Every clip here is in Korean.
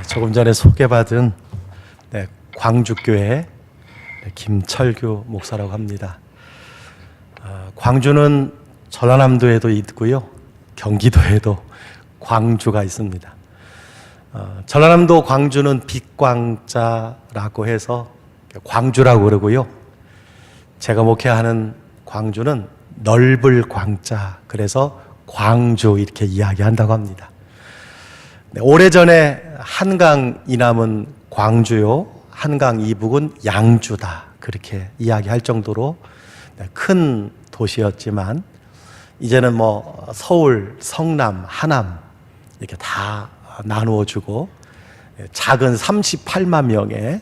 조금 전에 소개받은 광주교회 김철규 목사라고 합니다. 광주는 전라남도에도 있고요, 경기도에도 광주가 있습니다. 전라남도 광주는 빛광자라고 해서 광주라고 그러고요, 제가 목회하는 광주는 넓을 광자, 그래서 광주 이렇게 이야기한다고 합니다. 오래전에 한강 이남은 광주요, 한강 이북은 양주다, 그렇게 이야기할 정도로 큰 도시였지만 이제는 뭐 서울, 성남, 하남 이렇게 다 나누어주고 작은 38만 명의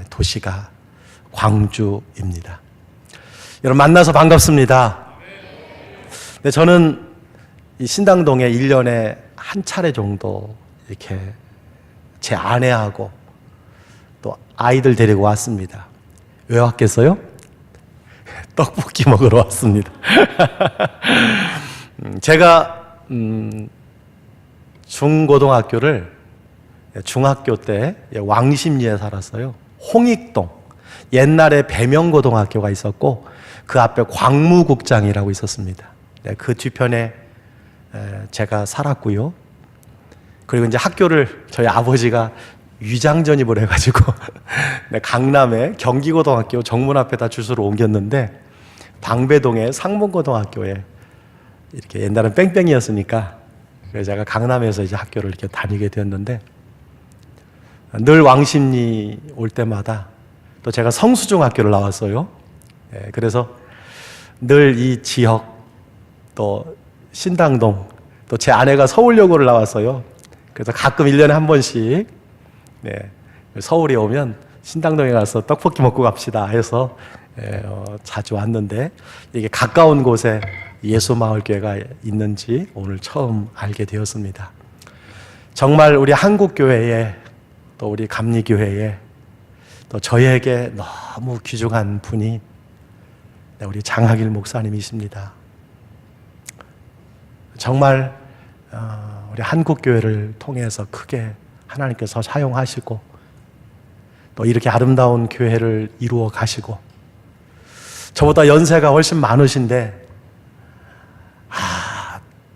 도시가 광주입니다. 여러분 만나서 반갑습니다. 네, 저는 이 신당동에 1년에 한 차례 정도 이렇게 제 아내하고 또 아이들 데리고 왔습니다. 왜 왔겠어요? 떡볶이 먹으러 왔습니다. 제가 중고등학교를 중학교 때 왕십리에 살았어요. 홍익동, 옛날에 배명고등학교가 있었고 그 앞에 광무국장이라고 있었습니다. 그 뒤편에 제가 살았고요. 그리고 이제 학교를 저희 아버지가 위장전입을 해가지고 강남에 경기고등학교 정문 앞에다 주소를 옮겼는데 방배동에 상문고등학교에 이렇게 옛날엔 뺑뺑이였으니까 그래서 제가 강남에서 이제 학교를 이렇게 다니게 되었는데 늘 왕십리 올 때마다 또 제가 성수중학교를 나왔어요. 그래서 늘 이 지역 또 신당동 또 제 아내가 서울여고를 나왔어요. 그래서 가끔 1년에 한 번씩 서울에 오면 신당동에 가서 떡볶이 먹고 갑시다 해서 자주 왔는데 이게 가까운 곳에 예수마을교회가 있는지 오늘 처음 알게 되었습니다. 정말 우리 한국교회에 또 우리 감리교회에 또 저희에게 너무 귀중한 분이 우리 장학일 목사님이십니다. 정말 우리 한국교회를 통해서 크게 하나님께서 사용하시고 또 이렇게 아름다운 교회를 이루어 가시고 저보다 연세가 훨씬 많으신데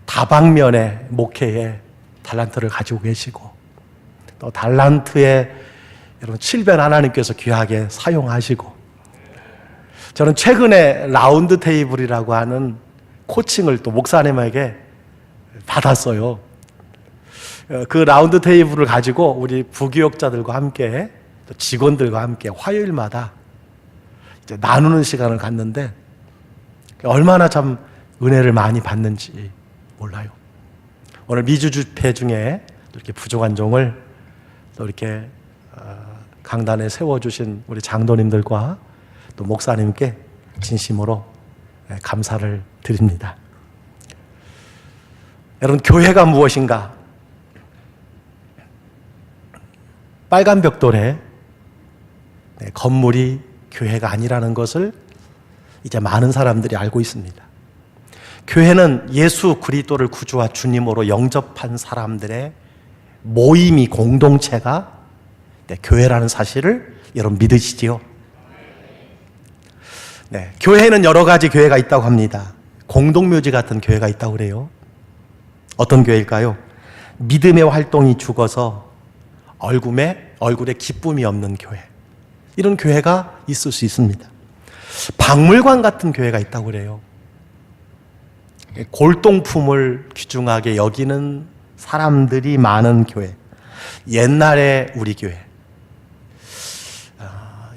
다방면의 목회에 달란트를 가지고 계시고 또 달란트에 여러분 칠변 하나님께서 귀하게 사용하시고 저는 최근에 라운드 테이블이라고 하는 코칭을 또 목사님에게 받았어요. 그 라운드 테이블을 가지고 우리 부교역자들과 함께 또 직원들과 함께 화요일마다 이제 나누는 시간을 갖는데 얼마나 참 은혜를 많이 받는지 몰라요. 오늘 미주 집회 중에 이렇게 부족한 종을 또 이렇게 강단에 세워주신 우리 장로님들과 또 목사님께 진심으로 감사를 드립니다. 여러분, 교회가 무엇인가? 빨간 벽돌에 건물이 교회가 아니라는 것을 이제 많은 사람들이 알고 있습니다. 교회는 예수 그리스도를 구주와 주님으로 영접한 사람들의 모임이 공동체가 교회라는 사실을 여러분 믿으시지요? 교회에는 여러 가지 교회가 있다고 합니다. 공동묘지 같은 교회가 있다고 그래요. 어떤 교회일까요? 믿음의 활동이 죽어서 얼굴에 기쁨이 없는 교회. 이런 교회가 있을 수 있습니다. 박물관 같은 교회가 있다고 그래요. 골동품을 귀중하게 여기는 사람들이 많은 교회. 옛날에 우리 교회.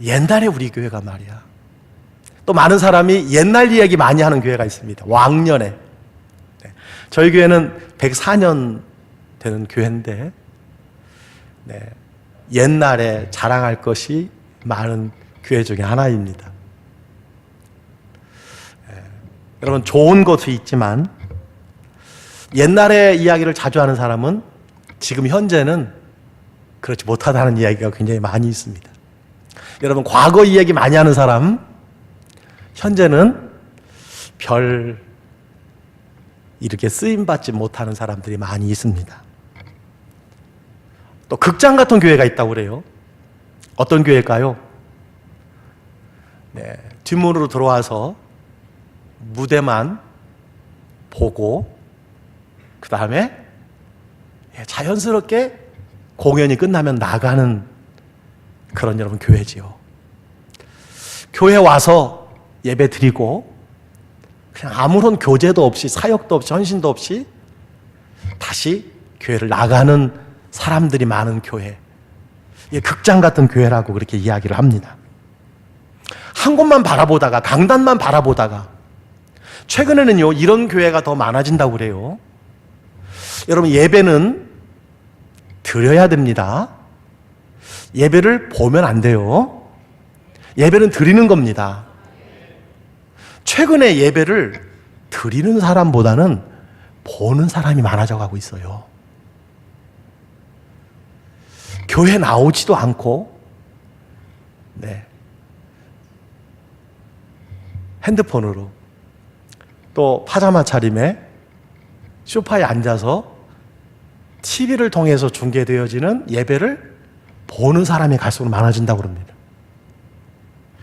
옛날에 우리 교회가 말이야. 또 많은 사람이 옛날 이야기 많이 하는 교회가 있습니다. 왕년에. 저희 교회는 104년 되는 교회인데 옛날에 자랑할 것이 많은 교회 중에 하나입니다. 여러분, 좋은 것도 있지만 옛날의 이야기를 자주 하는 사람은 지금 현재는 그렇지 못하다는 이야기가 굉장히 많이 있습니다. 여러분, 과거 이야기 많이 하는 사람 현재는 별 이렇게 쓰임받지 못하는 사람들이 많이 있습니다. 또 극장 같은 교회가 있다고 그래요. 어떤 교회일까요? 네, 뒷문으로 들어와서 무대만 보고 그 다음에 자연스럽게 공연이 끝나면 나가는 그런 여러분 교회지요. 교회 와서 예배 드리고 그냥 아무런 교제도 없이 사역도 없이 헌신도 없이 다시 교회를 나가는 사람들이 많은 교회, 극장 같은 교회라고 그렇게 이야기를 합니다. 한 곳만 바라보다가, 강단만 바라보다가, 최근에는요 이런 교회가 더 많아진다고 그래요. 여러분, 예배는 드려야 됩니다. 예배를 보면 안 돼요. 예배는 드리는 겁니다. 최근에 예배를 드리는 사람보다는 보는 사람이 많아져 가고 있어요. 교회 나오지도 않고, 핸드폰으로 또 파자마 차림에 소파에 앉아서 TV를 통해서 중계되어지는 예배를 보는 사람이 갈수록 많아진다고 합니다.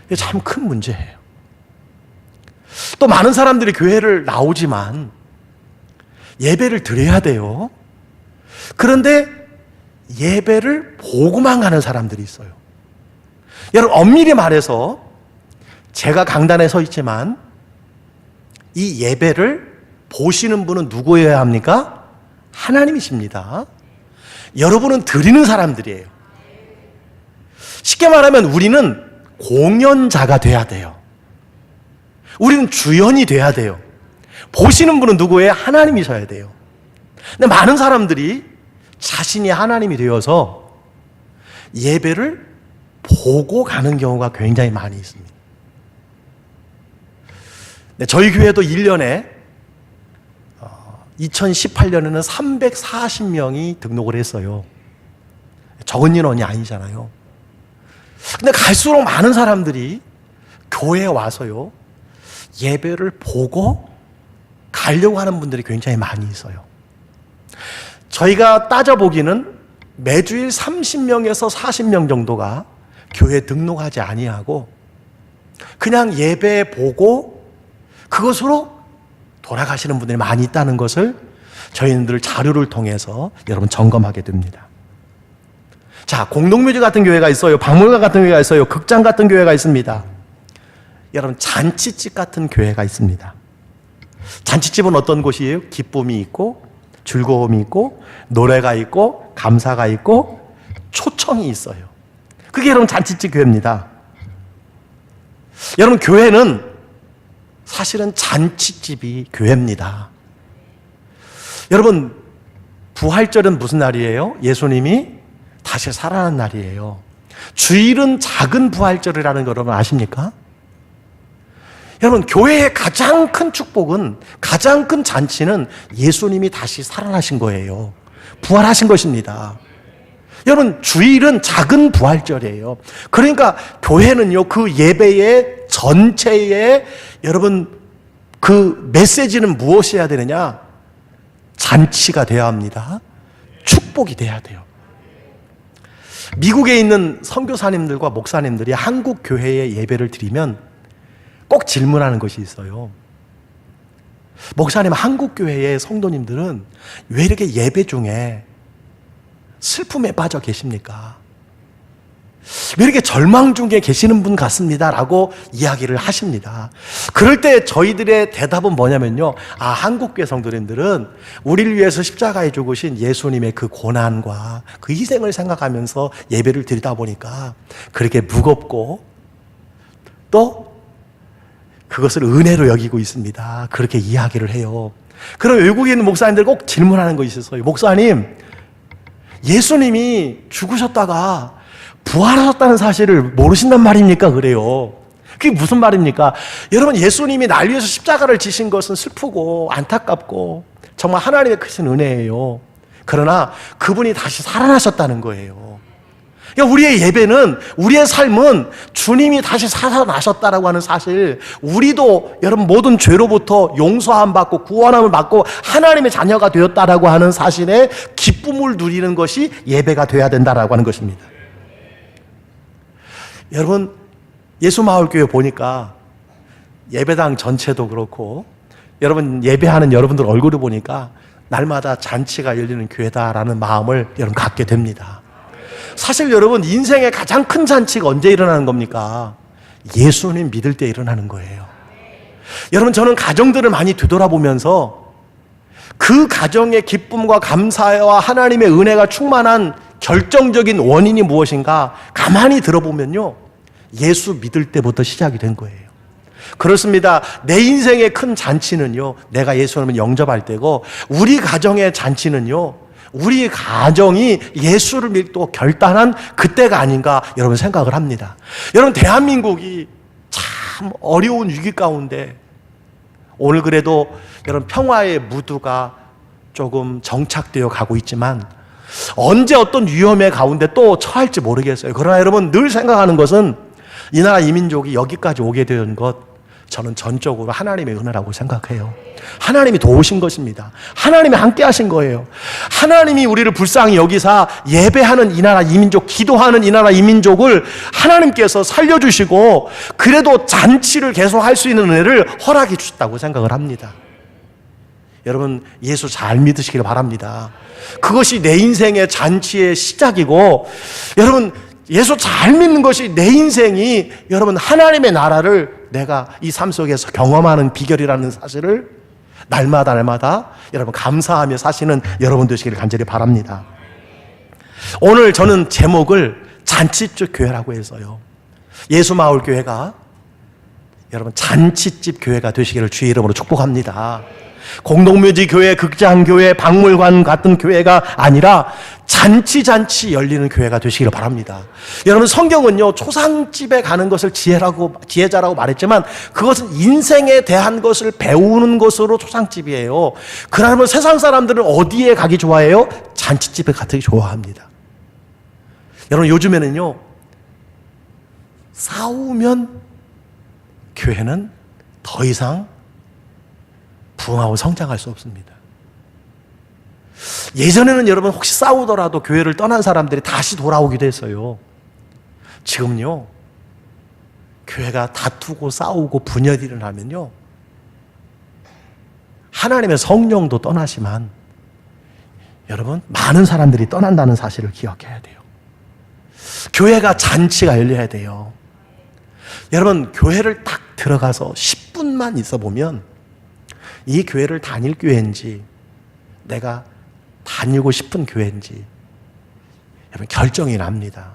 이게 참 큰 문제예요. 또 많은 사람들이 교회를 나오지만 예배를 드려야 돼요. 그런데 예배를 보고만 가는 사람들이 있어요. 여러분, 엄밀히 말해서 제가 강단에 서 있지만 이 예배를 보시는 분은 누구여야 합니까? 하나님이십니다. 여러분은 드리는 사람들이에요. 쉽게 말하면 우리는 공연자가 돼야 돼요. 우리는 주연이 돼야 돼요. 보시는 분은 누구예요? 하나님이셔야 돼요. 근데 많은 사람들이 자신이 하나님이 되어서 예배를 보고 가는 경우가 굉장히 많이 있습니다. 저희 교회도 1년에 2018년에는 340명이 등록을 했어요. 적은 인원이 아니잖아요. 근데 갈수록 많은 사람들이 교회에 와서요 예배를 보고 가려고 하는 분들이 굉장히 많이 있어요. 저희가 따져보기는 매주일 30명에서 40명 정도가 교회에 등록하지 아니하고 그냥 예배 보고 그것으로 돌아가시는 분들이 많이 있다는 것을 저희들 자료를 통해서 여러분 점검하게 됩니다. 자, 공동묘지 같은 교회가 있어요. 박물관 같은 교회가 있어요. 극장 같은 교회가 있습니다. 여러분, 잔치집 같은 교회가 있습니다. 잔치집은 어떤 곳이에요? 기쁨이 있고 즐거움이 있고 노래가 있고 감사가 있고 초청이 있어요. 그게 여러분 잔치집 교회입니다. 여러분, 교회는 사실은 잔치집이 교회입니다. 여러분, 부활절은 무슨 날이에요? 예수님이 다시 살아난 날이에요. 주일은 작은 부활절이라는 거 여러분 아십니까? 여러분, 교회의 가장 큰 축복은, 가장 큰 잔치는 예수님이 다시 살아나신 거예요. 부활하신 것입니다. 여러분, 주일은 작은 부활절이에요. 그러니까 교회는요 그 예배의 전체에 여러분 그 메시지는 무엇이어야 되느냐? 잔치가 되어야 합니다. 축복이 돼야 돼요. 미국에 있는 선교사님들과 목사님들이 한국 교회에 예배를 드리면 꼭 질문하는 것이 있어요. 목사님, 한국 교회의 성도님들은 왜 이렇게 예배 중에 슬픔에 빠져 계십니까? 왜 이렇게 절망 중에 계시는 분 같습니다 라고 이야기를 하십니다. 그럴 때 저희들의 대답은 뭐냐면요, 한국교회 성도님들은 우리를 위해서 십자가에 죽으신 예수님의 그 고난과 그 희생을 생각하면서 예배를 드리다 보니까 그렇게 무겁고 또 그것을 은혜로 여기고 있습니다. 그렇게 이야기를 해요. 그럼 외국에 있는 목사님들 꼭 질문하는 것이 있어요. 목사님, 예수님이 죽으셨다가 부활하셨다는 사실을 모르신단 말입니까? 그래요. 그게 무슨 말입니까? 여러분, 예수님이 날 위해서 십자가를 지신 것은 슬프고 안타깝고 정말 하나님의 크신 은혜예요. 그러나 그분이 다시 살아나셨다는 거예요. 그러니까 우리의 예배는, 우리의 삶은 주님이 다시 살아나셨다라고 하는 사실, 우리도 여러분 모든 죄로부터 용서함 받고 구원함을 받고 하나님의 자녀가 되었다라고 하는 사실에 기쁨을 누리는 것이 예배가 되어야 된다라고 하는 것입니다. 여러분, 예수마을교회 보니까 예배당 전체도 그렇고 여러분 예배하는 여러분들 얼굴을 보니까 날마다 잔치가 열리는 교회다라는 마음을 여러분 갖게 됩니다. 사실 여러분, 인생의 가장 큰 잔치가 언제 일어나는 겁니까? 예수님 믿을 때 일어나는 거예요. 여러분, 저는 가정들을 많이 되돌아보면서 그 가정의 기쁨과 감사와 하나님의 은혜가 충만한 결정적인 원인이 무엇인가 가만히 들어보면요, 예수 믿을 때부터 시작이 된 거예요. 그렇습니다. 내 인생의 큰 잔치는요, 내가 예수님을 영접할 때고, 우리 가정의 잔치는요, 우리 가정이 예수를 믿고 결단한 그때가 아닌가 여러분 생각을 합니다. 여러분, 대한민국이 참 어려운 위기 가운데 오늘 그래도 여러분 평화의 무드가 조금 정착되어 가고 있지만 언제 어떤 위험의 가운데 또 처할지 모르겠어요. 그러나 여러분, 늘 생각하는 것은 이 나라 이 민족이 여기까지 오게 된 것, 저는 전적으로 하나님의 은혜라고 생각해요. 하나님이 도우신 것입니다. 하나님이 함께 하신 거예요. 하나님이 우리를 불쌍히 여기사 예배하는 이 나라 이 민족, 기도하는 이 나라 이 민족을 하나님께서 살려주시고 그래도 잔치를 계속 할 수 있는 은혜를 허락해 주셨다고 생각을 합니다. 여러분, 예수 잘 믿으시길 바랍니다. 그것이 내 인생의 잔치의 시작이고, 여러분, 예수 잘 믿는 것이 내 인생이 여러분 하나님의 나라를 내가 이 삶 속에서 경험하는 비결이라는 사실을 날마다 여러분 감사하며 사시는 여러분 되시기를 간절히 바랍니다. 오늘 저는 제목을 잔치집 교회라고 해서요, 예수마을교회가 여러분 잔치집 교회가 되시기를 주의 이름으로 축복합니다. 공동묘지 교회, 극장 교회, 박물관 같은 교회가 아니라 잔치 열리는 교회가 되시기를 바랍니다. 여러분, 성경은요, 초상집에 가는 것을 지혜자라고 말했지만 그것은 인생에 대한 것을 배우는 것으로 초상집이에요. 그러면 세상 사람들은 어디에 가기 좋아해요? 잔치집에 가기 좋아합니다. 여러분, 요즘에는요, 싸우면 교회는 더 이상 부흥하고 성장할 수 없습니다. 예전에는 여러분 혹시 싸우더라도 교회를 떠난 사람들이 다시 돌아오기도 했어요. 지금요, 교회가 다투고 싸우고 분열이 일어나면요, 하나님의 성령도 떠나시만 여러분 많은 사람들이 떠난다는 사실을 기억해야 돼요. 교회가 잔치가 열려야 돼요. 여러분, 교회를 딱 들어가서 10분만 있어 보면 이 교회를 다닐 교회인지 내가 다니고 싶은 교회인지 여러분 결정이 납니다.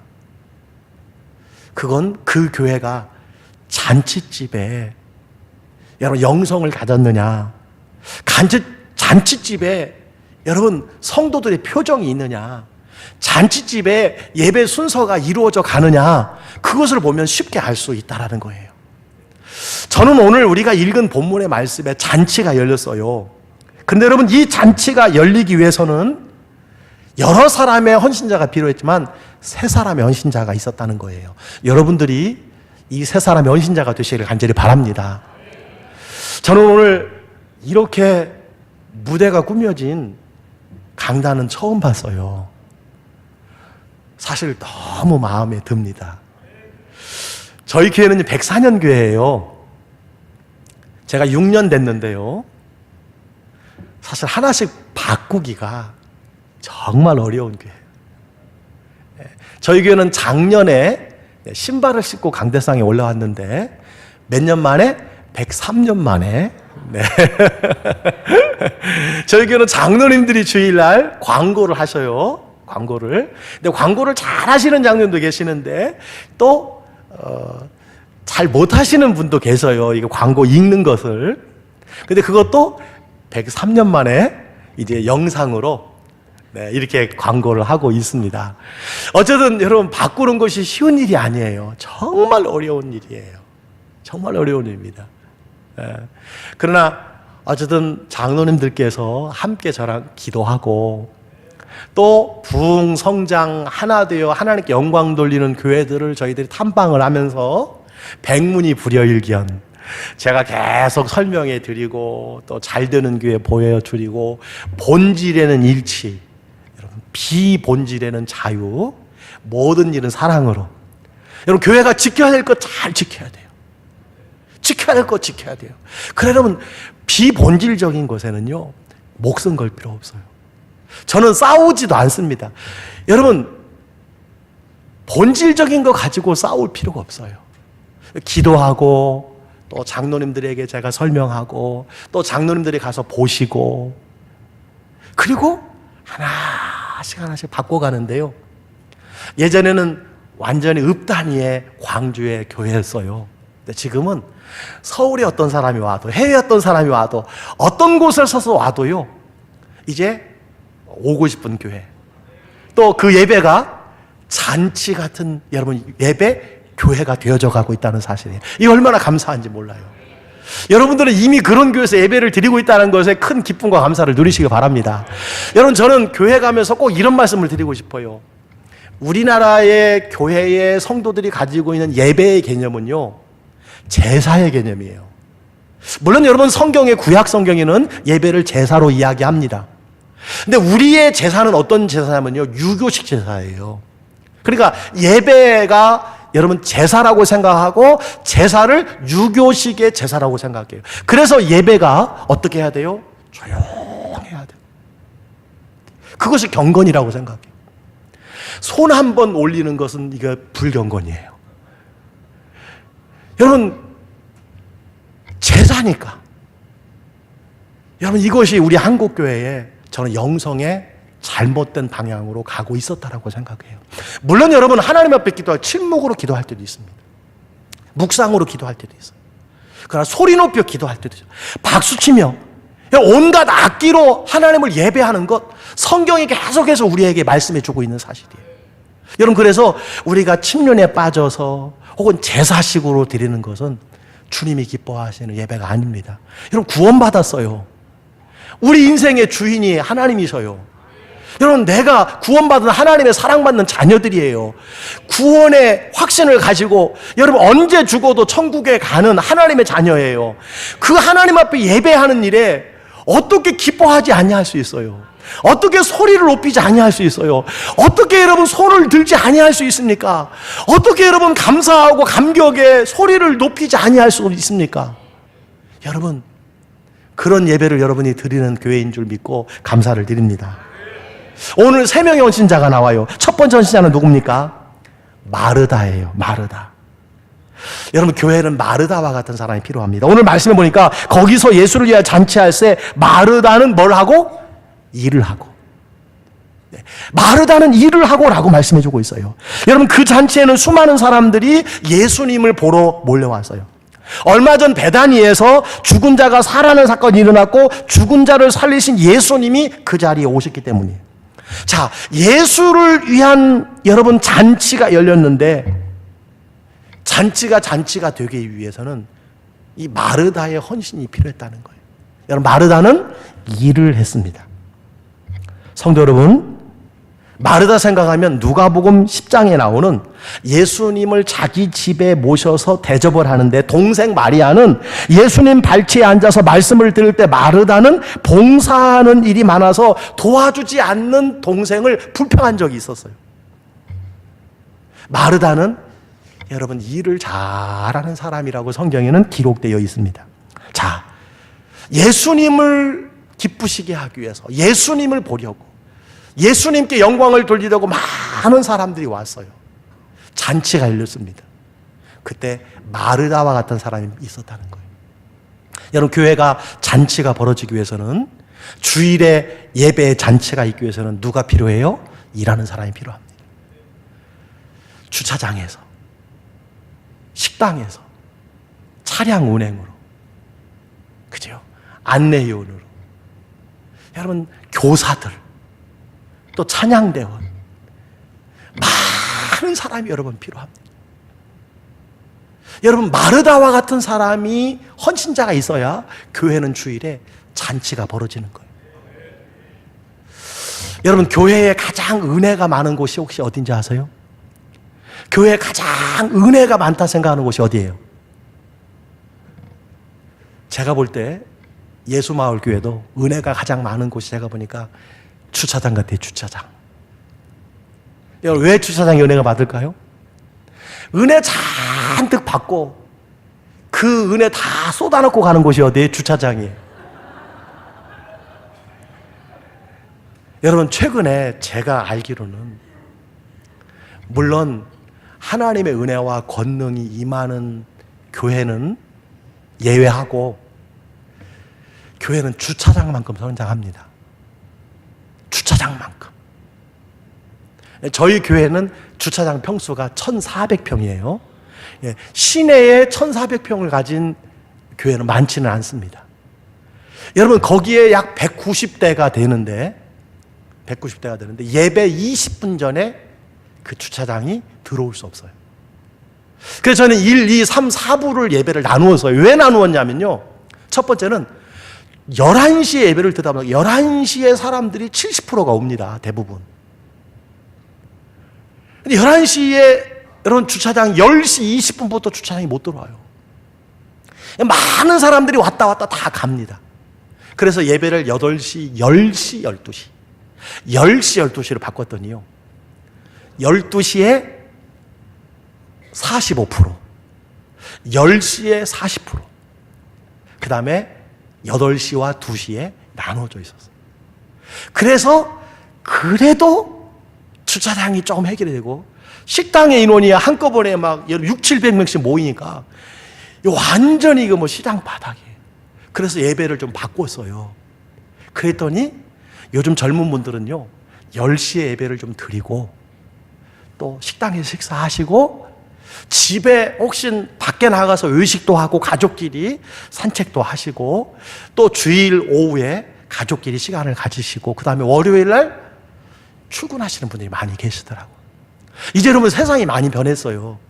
그건 그 교회가 잔치집에 여러분 영성을 가졌느냐, 잔치집에 여러분 성도들의 표정이 있느냐, 잔치집에 예배 순서가 이루어져 가느냐, 그것을 보면 쉽게 알 수 있다라는 거예요. 저는 오늘 우리가 읽은 본문의 말씀에 잔치가 열렸어요. 그런데 여러분, 이 잔치가 열리기 위해서는 여러 사람의 헌신자가 필요했지만 세 사람의 헌신자가 있었다는 거예요. 여러분들이 이 세 사람의 헌신자가 되시기를 간절히 바랍니다. 저는 오늘 이렇게 무대가 꾸며진 강단은 처음 봤어요. 사실 너무 마음에 듭니다. 저희 교회는 104년 교회예요. 제가 6년 됐는데요, 사실 하나씩 바꾸기가 정말 어려운 교회예요. 저희 교회는 작년에 신발을 신고 강대상에 올라왔는데 몇 년 만에? 103년 만에. 네. 저희 교회는 장로님들이 주일날 광고를 하셔요. 광고를. 근데 광고를 잘 하시는 장로님도 계시는데 또 잘 못하시는 분도 계세요. 이거 광고 읽는 것을. 근데 그것도 103년 만에 이제 영상으로 이렇게 광고를 하고 있습니다. 어쨌든 여러분, 바꾸는 것이 쉬운 일이 아니에요. 정말 어려운 일이에요. 정말 어려운 일입니다. 그러나 어쨌든 장로님들께서 함께 저랑 기도하고 또 부흥 성장 하나 되어 하나님께 영광 돌리는 교회들을 저희들이 탐방을 하면서 백문이 불여일견 제가 계속 설명해 드리고 또 잘 되는 교회 보여드리고 본질에는 일치, 여러분 비본질에는 자유, 모든 일은 사랑으로. 여러분 교회가 지켜야 될 것 잘 지켜야 돼요. 지켜야 될 것 지켜야 돼요. 그래 여러분 비본질적인 것에는요 목숨 걸 필요 없어요. 저는 싸우지도 않습니다. 여러분 본질적인 거 가지고 싸울 필요가 없어요. 기도하고 또 장로님들에게 제가 설명하고 또 장로님들이 가서 보시고 그리고 하나씩 바꿔가는데요. 예전에는 완전히 읍단위의 광주의 교회였어요. 근데 지금은 서울에 어떤 사람이 와도 해외에 어떤 사람이 와도 어떤 곳을 서서 와도요 이제 오고 싶은 교회, 또 그 예배가 잔치 같은 여러분 예배 교회가 되어져 가고 있다는 사실이에요. 이 얼마나 감사한지 몰라요. 여러분들은 이미 그런 교회에서 예배를 드리고 있다는 것에 큰 기쁨과 감사를 누리시기 바랍니다. 여러분 저는 교회 가면서 꼭 이런 말씀을 드리고 싶어요. 우리나라의 교회의 성도들이 가지고 있는 예배의 개념은요 제사의 개념이에요. 물론 여러분 성경의 구약 성경에는 예배를 제사로 이야기합니다. 근데 우리의 제사는 어떤 제사냐면요 유교식 제사예요. 그러니까 예배가 여러분 제사라고 생각하고 제사를 유교식의 제사라고 생각해요. 그래서 예배가 어떻게 해야 돼요? 조용해야 돼요. 그것이 경건이라고 생각해요. 손 한 번 올리는 것은 이거 불경건이에요. 여러분 제사니까 여러분 이것이 우리 한국교회에 저는 영성의 잘못된 방향으로 가고 있었다라고 생각해요. 물론 여러분 하나님 앞에 기도할 침묵으로 기도할 때도 있습니다. 묵상으로 기도할 때도 있어요. 그러나 소리 높여 기도할 때도 있어요. 박수치며 온갖 악기로 하나님을 예배하는 것 성경이 계속해서 우리에게 말씀해 주고 있는 사실이에요. 여러분 그래서 우리가 침륜에 빠져서 혹은 제사식으로 드리는 것은 주님이 기뻐하시는 예배가 아닙니다. 여러분 구원받았어요. 우리 인생의 주인이 하나님이셔요. 여러분 내가 구원받은 하나님의 사랑받는 자녀들이에요. 구원의 확신을 가지고 여러분 언제 죽어도 천국에 가는 하나님의 자녀예요. 그 하나님 앞에 예배하는 일에 어떻게 기뻐하지 아니할 수 있어요? 어떻게 소리를 높이지 아니할 수 있어요? 어떻게 여러분 손을 들지 아니할 수 있습니까? 어떻게 여러분 감사하고 감격에 소리를 높이지 아니할 수 있습니까? 여러분 그런 예배를 여러분이 드리는 교회인 줄 믿고 감사를 드립니다. 오늘 3명의 헌신자가 나와요. 첫 번째 헌신자는 누굽니까? 마르다예요. 마르다. 여러분 교회는 마르다와 같은 사람이 필요합니다. 오늘 말씀해 보니까 거기서 예수를 위하여 잔치할 때 마르다는 뭘 하고? 일을 하고. 네. 마르다는 일을 하고 라고 말씀해 주고 있어요. 여러분 그 잔치에는 수많은 사람들이 예수님을 보러 몰려왔어요. 얼마 전 베다니에서 죽은 자가 살아나는 사건이 일어났고 죽은 자를 살리신 예수님이 그 자리에 오셨기 때문이에요. 자, 예수를 위한 여러분 잔치가 열렸는데 잔치가 되기 위해서는 이 마르다의 헌신이 필요했다는 거예요. 여러분 마르다는 일을 했습니다. 성도 여러분, 마르다 생각하면 누가복음 10장에 나오는 예수님을 자기 집에 모셔서 대접을 하는데 동생 마리아는 예수님 발치에 앉아서 말씀을 들을 때 마르다는 봉사하는 일이 많아서 도와주지 않는 동생을 불평한 적이 있었어요. 마르다는 여러분 일을 잘하는 사람이라고 성경에는 기록되어 있습니다. 자, 예수님을 기쁘시게 하기 위해서 예수님을 보려고 예수님께 영광을 돌리려고 많은 사람들이 왔어요. 잔치가 열렸습니다. 그때 마르다와 같은 사람이 있었다는 거예요. 여러분 교회가 잔치가 벌어지기 위해서는 주일에 예배의 잔치가 있기 위해서는 누가 필요해요? 일하는 사람이 필요합니다. 주차장에서, 식당에서, 차량 운행으로, 그죠? 안내요원으로, 여러분 교사들, 또 찬양대원, 많은 사람이 여러분 필요합니다. 여러분 마르다와 같은 사람이 헌신자가 있어야 교회는 주일에 잔치가 벌어지는 거예요. 여러분, 교회에 가장 은혜가 많은 곳이 혹시 어딘지 아세요? 교회에 가장 은혜가 많다 생각하는 곳이 어디예요? 제가 볼 때 예수마을교회도 은혜가 가장 많은 곳이 제가 보니까 주차장 같아요. 주차장. 여러분, 왜 주차장에 은혜가 많을까요? 은혜 잔뜩 받고 그 은혜 다 쏟아놓고 가는 곳이 어디예요? 주차장이에요. 여러분, 최근에 제가 알기로는 물론 하나님의 은혜와 권능이 임하는 교회는 예외하고 교회는 주차장만큼 성장합니다. 주차장만큼. 저희 교회는 주차장 평수가 1,400평이에요. 시내에 1,400평을 가진 교회는 많지는 않습니다. 여러분, 거기에 약 190대가 되는데 예배 20분 전에 그 주차장이 들어올 수 없어요. 그래서 저는 1, 2, 3, 4부를 예배를 나누었어요. 왜 나누었냐면요, 첫 번째는 11시에 예배를 드다 보니까 11시에 사람들이 70%가 옵니다. 대부분. 근데 11시에 여러분, 주차장 10시 20분부터 주차장이 못 들어와요. 많은 사람들이 왔다 다 갑니다. 그래서 예배를 8시, 10시, 12시 10시, 12시로 바꿨더니요, 12시에 45%, 10시에 40%, 그 다음에 8시와 2시에 나눠져 있었어요. 그래도 주차장이 조금 해결이 되고, 식당의 인원이 한꺼번에 막 6, 700명씩 모이니까 완전히 이거 뭐 시장 바닥이에요. 그래서 예배를 좀 바꿨어요. 그랬더니 요즘 젊은 분들은요, 10시에 예배를 좀 드리고 또 식당에서 식사하시고 집에 혹시 밖에 나가서 외식도 하고 가족끼리 산책도 하시고 또 주일 오후에 가족끼리 시간을 가지시고 그 다음에 월요일 날 출근하시는 분들이 많이 계시더라고요. 이제 여러분, 세상이 많이 변했어요.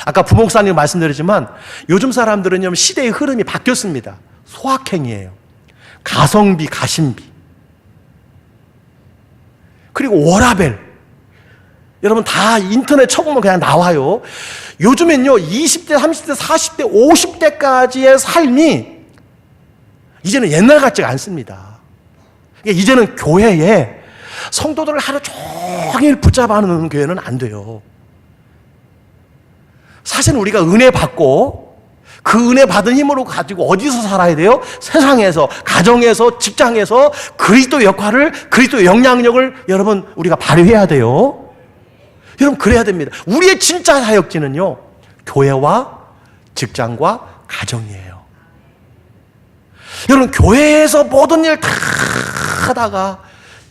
아까 부목사님 말씀드렸지만 요즘 사람들은요, 시대의 흐름이 바뀌었습니다. 소확행이에요. 가성비, 가심비. 그리고 워라벨. 여러분, 다 인터넷 쳐보면 그냥 나와요. 요즘엔요, 20대, 30대, 40대, 50대까지의 삶이 이제는 옛날 같지가 않습니다. 이제는 교회에 성도들을 하루 종일 붙잡아 놓는 교회는 안 돼요. 사실은 우리가 은혜 받고 그 은혜 받은 힘으로 가지고 어디서 살아야 돼요? 세상에서, 가정에서, 직장에서 그리스도의 역할을, 그리스도의 영향력을 여러분, 우리가 발휘해야 돼요. 여러분, 그래야 됩니다. 우리의 진짜 사역지는요, 교회와 직장과 가정이에요. 여러분, 교회에서 모든 일 다 하다가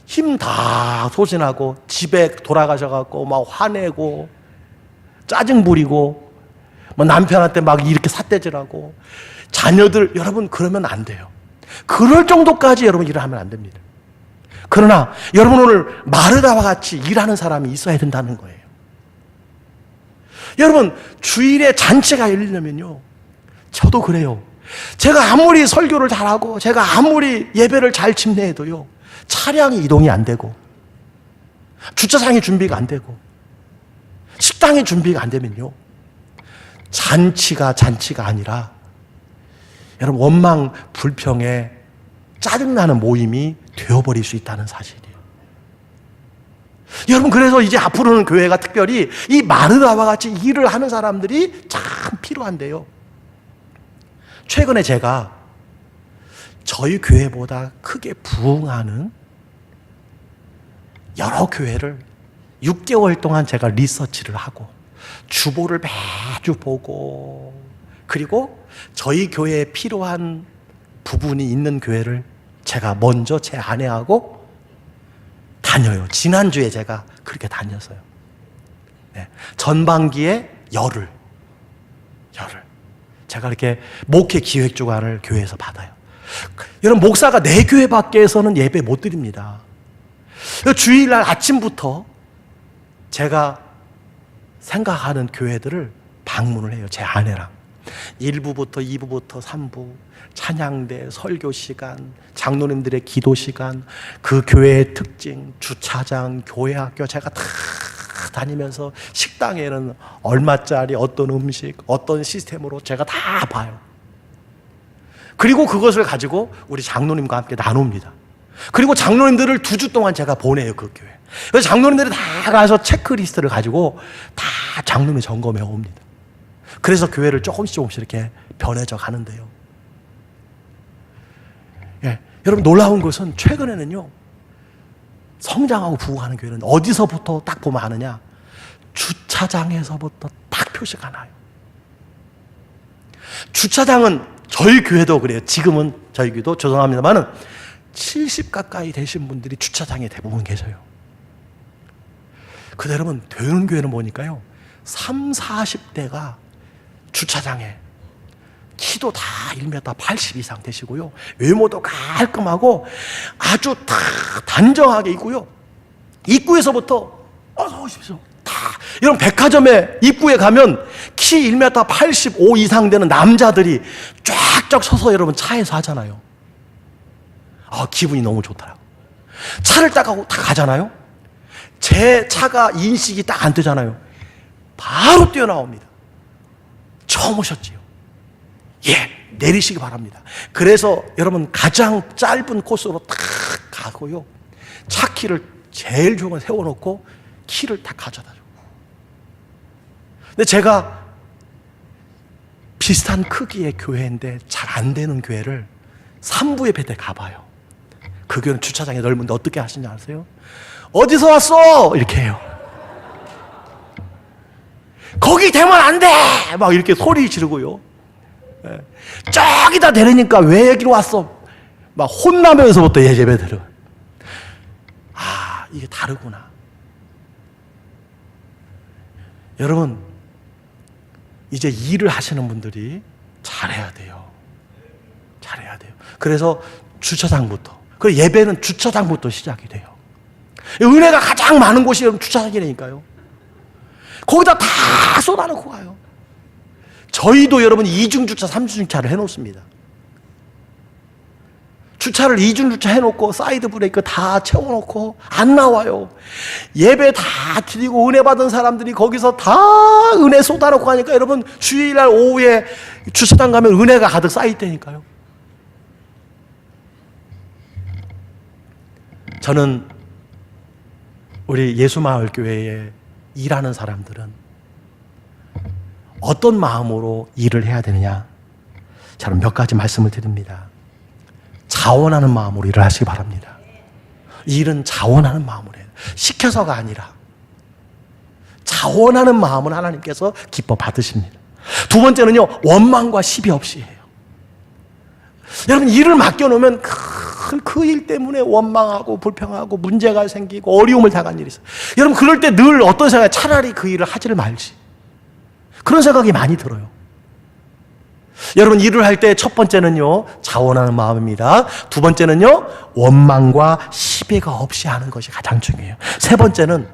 힘 다 소진하고 집에 돌아가셔갖고 막 화내고 짜증 부리고 뭐 남편한테 막 이렇게 삿대질하고 자녀들, 여러분, 그러면 안 돼요. 그럴 정도까지 여러분 일을 하면 안 됩니다. 그러나 여러분, 오늘 마르다와 같이 일하는 사람이 있어야 된다는 거예요. 여러분, 주일에 잔치가 열리려면요, 저도 그래요. 제가 아무리 설교를 잘하고 제가 아무리 예배를 잘 집례해도요, 차량이 이동이 안 되고 주차장이 준비가 안 되고 식당이 준비가 안 되면요, 잔치가 아니라 여러분, 원망 불평에 짜증나는 모임이 되어버릴 수 있다는 사실이에요. 여러분, 그래서 이제 앞으로는 교회가 특별히 이 마르다와 같이 일을 하는 사람들이 참 필요한데요, 최근에 제가 저희 교회보다 크게 부흥하는 여러 교회를 6개월 동안 제가 리서치를 하고 주보를 매주 보고, 그리고 저희 교회에 필요한 부분이 있는 교회를 제가 먼저 제 아내하고 다녀요. 지난주에 제가 그렇게 다녔어요. 네. 전반기에 열흘 제가 이렇게 목회 기획 주간을 교회에서 받아요. 여러분, 목사가 내 교회 밖에서는 예배 못 드립니다. 주일날 아침부터 제가 생각하는 교회들을 방문을 해요. 제 아내랑. 1부부터 2부부터 3부, 찬양대, 설교 시간, 장로님들의 기도 시간, 그 교회의 특징, 주차장, 교회 학교 제가 다 다니면서 식당에는 얼마짜리 어떤 음식, 어떤 시스템으로 제가 다 봐요. 그리고 그것을 가지고 우리 장로님과 함께 나눕니다. 그리고 장로님들을 2주 동안 제가 보내요, 그 교회. 그래서 장로님들이 다 가서 체크리스트를 가지고 다 장로님이 점검해 옵니다. 그래서 교회를 조금씩 이렇게 변해져 가는데요. 예, 여러분 놀라운 것은 최근에는요, 성장하고 부흥하는 교회는 어디서부터 딱 보면 아느냐? 주차장에서부터 딱 표시가 나요. 주차장은 저희 교회도 그래요. 지금은 저희 교회도 죄송합니다만은 70 가까이 되신 분들이 주차장에 대부분 계셔요. 근데 여러분 되는 교회는 보니까요, 30, 40대가 주차장에 키도 다 1m 80 이상 되시고요, 외모도 깔끔하고 아주 다 단정하게 있고요, 입구에서부터 어서 오십시오 다 이런 백화점에 입구에 가면 키 1m 85 이상 되는 남자들이 쫙쫙 서서 여러분 차에서 하잖아요. 기분이 너무 좋더라고요. 차를 딱 하고 다 가잖아요. 제 차가 인식이 딱 안 되잖아요. 바로 뛰어나옵니다. 처음 오셨지요? 예, 내리시기 바랍니다. 그래서 여러분 가장 짧은 코스로 딱 가고요, 차 키를 제일 좋은 걸 세워놓고 키를 딱 가져다 줘. 근데 제가 비슷한 크기의 교회인데 잘 안 되는 교회를 3부 예배 때 가봐요. 그 교회는 주차장이 넓은데 어떻게 하시는지 아세요? 어디서 왔어? 이렇게 해요. 거기 대면 안 돼! 막 이렇게 소리 지르고요. 저기다 대려니까 왜 여기로 왔어? 막 혼나면서부터 예배 들어요. 이게 다르구나. 여러분, 이제 일을 하시는 분들이 잘해야 돼요. 잘해야 돼요. 그래서 주차장부터, 그리고 예배는 주차장부터 시작이 돼요. 은혜가 가장 많은 곳이 여러분 주차장이라니까요. 거기다 다 쏟아놓고 가요. 저희도 여러분 2중주차, 3중주차를 해놓습니다. 주차를 2중주차 해놓고 사이드 브레이크 다 채워놓고 안 나와요. 예배 다 드리고 은혜 받은 사람들이 거기서 다 은혜 쏟아놓고 가니까 여러분 주일날 오후에 주차장 가면 은혜가 가득 쌓여있다니까요. 저는 우리 예수마을교회에 일하는 사람들은 어떤 마음으로 일을 해야 되느냐, 저는 몇 가지 말씀을 드립니다. 자원하는 마음으로 일을 하시기 바랍니다. 일은 자원하는 마음으로 해요. 시켜서가 아니라 자원하는 마음은 하나님께서 기뻐 받으십니다. 두 번째는요, 원망과 시비 없이 해요. 여러분 일을 맡겨놓으면 그 일 때문에 원망하고 불평하고 문제가 생기고 어려움을 당한 일이 있어요. 여러분 그럴 때 늘 어떤 생각이, 차라리 그 일을 하지를 말지, 그런 생각이 많이 들어요. 여러분 일을 할 때 첫 번째는요, 자원하는 마음입니다. 두 번째는요, 원망과 시비가 없이 하는 것이 가장 중요해요. 세 번째는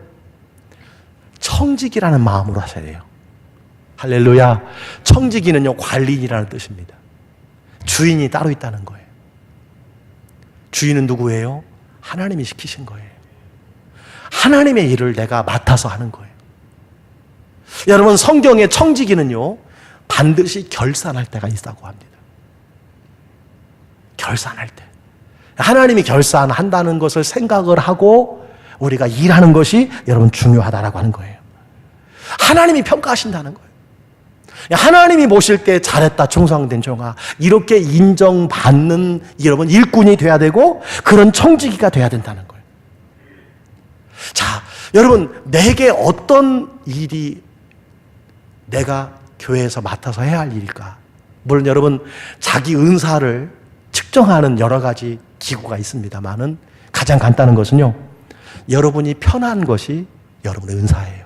청지기라는 마음으로 하셔야 돼요. 할렐루야. 청지기는요, 관리인이라는 뜻입니다. 주인이 따로 있다는 거예요. 주인은 누구예요? 하나님이 시키신 거예요. 하나님의 일을 내가 맡아서 하는 거예요. 여러분 성경의 청지기는요, 반드시 결산할 때가 있다고 합니다. 결산할 때. 하나님이 결산한다는 것을 생각을 하고 우리가 일하는 것이 여러분 중요하다라고 하는 거예요. 하나님이 평가하신다는 거예요. 하나님이 보실 때 잘했다, 충성된 종아, 이렇게 인정받는 여러분 일꾼이 돼야 되고 그런 청지기가 돼야 된다는 거예요. 자, 여러분 내게 어떤 일이 내가 교회에서 맡아서 해야 할 일일까? 물론 여러분 자기 은사를 측정하는 여러 가지 기구가 있습니다만은 가장 간단한 것은요, 여러분이 편한 것이 여러분의 은사예요.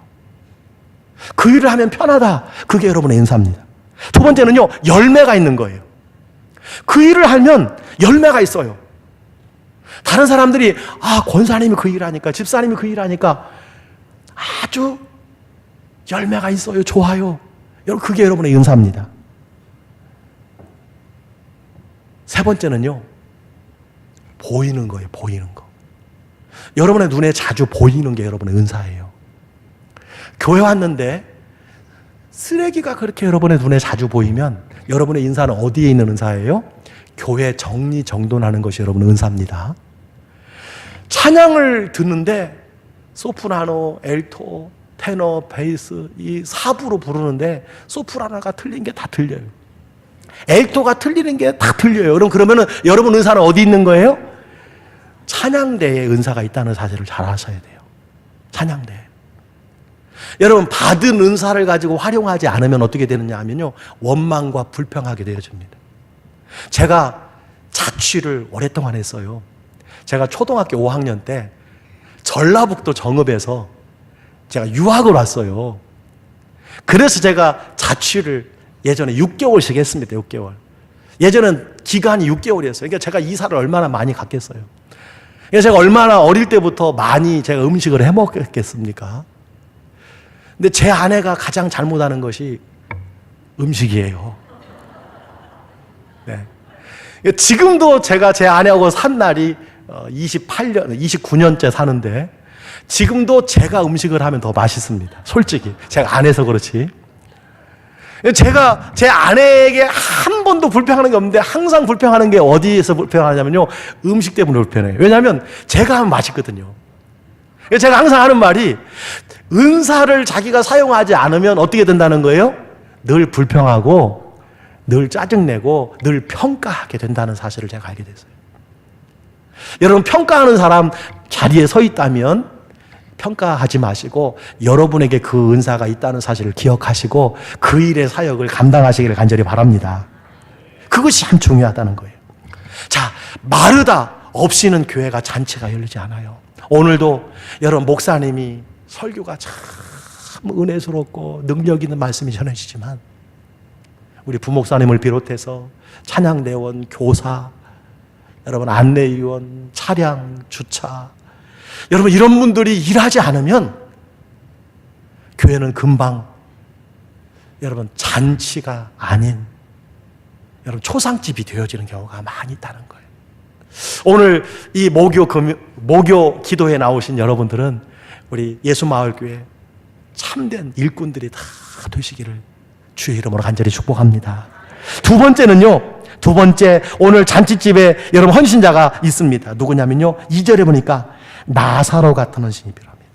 그 일을 하면 편하다, 그게 여러분의 은사입니다. 두 번째는요, 열매가 있는 거예요. 그 일을 하면 열매가 있어요. 다른 사람들이 권사님이 그 일을 하니까, 집사님이 그 일을 하니까 아주 열매가 있어요, 좋아요. 여러분 그게 여러분의 은사입니다. 세 번째는요, 보이는 거예요. 보이는 거. 여러분의 눈에 자주 보이는 게 여러분의 은사예요. 교회 왔는데 쓰레기가 그렇게 여러분의 눈에 자주 보이면 여러분의 인사는 어디에 있는 은사예요? 교회 정리정돈하는 것이 여러분의 은사입니다. 찬양을 듣는데 소프라노, 엘토, 테너, 베이스 이 4부로 부르는데 소프라노가 틀린 게 다 틀려요. 엘토가 틀리는 게 다 틀려요. 여러분, 그러면은 여러분 은사는 어디 있는 거예요? 찬양대에 은사가 있다는 사실을 잘 아셔야 돼요. 찬양대. 여러분, 받은 은사를 가지고 활용하지 않으면 어떻게 되느냐 하면요, 원망과 불평하게 되어집니다. 제가 자취를 오랫동안 했어요. 제가 초등학교 5학년 때 전라북도 정읍에서 제가 유학을 왔어요. 그래서 제가 자취를 예전에 6개월씩 했습니다. 6개월. 예전엔 기간이 6개월이었어요. 그러니까 제가 이사를 얼마나 많이 갔겠어요. 그러니까 제가 얼마나 어릴 때부터 많이 제가 음식을 해 먹겠습니까? 근데 제 아내가 가장 잘못하는 것이 음식이에요. 네. 지금도 제가 제 아내하고 산 날이 29년째 사는데 지금도 제가 음식을 하면 더 맛있습니다. 솔직히. 제가 안 해서 그렇지. 제가 제 아내에게 한 번도 불평하는 게 없는데 항상 불평하는 게 어디에서 불평하냐면요, 음식 때문에 불평해요. 왜냐하면 제가 하면 맛있거든요. 제가 항상 하는 말이, 은사를 자기가 사용하지 않으면 어떻게 된다는 거예요? 늘 불평하고 늘 짜증내고 늘 평가하게 된다는 사실을 제가 알게 됐어요. 여러분, 평가하는 사람 자리에 서 있다면 평가하지 마시고 여러분에게 그 은사가 있다는 사실을 기억하시고 그 일의 사역을 감당하시기를 간절히 바랍니다. 그것이 참 중요하다는 거예요. 자, 마르다 없이는 교회가 잔치가 열리지 않아요. 오늘도 여러분, 목사님이 설교가 참 은혜스럽고 능력 있는 말씀이 전해지지만 우리 부목사님을 비롯해서 찬양대원, 교사, 여러분 안내위원, 차량, 주차, 여러분 이런 분들이 일하지 않으면 교회는 금방 여러분 잔치가 아닌 여러분 초상집이 되어지는 경우가 많이 있다는 거예요. 오늘 이 목요 기도에 나오신 여러분들은 우리 예수마을교회 참된 일꾼들이 다 되시기를 주의 이름으로 간절히 축복합니다. 두 번째, 오늘 잔치집에 여러분 헌신자가 있습니다. 누구냐면요, 2절에 보니까 나사로 같은 헌신이 필요합니다.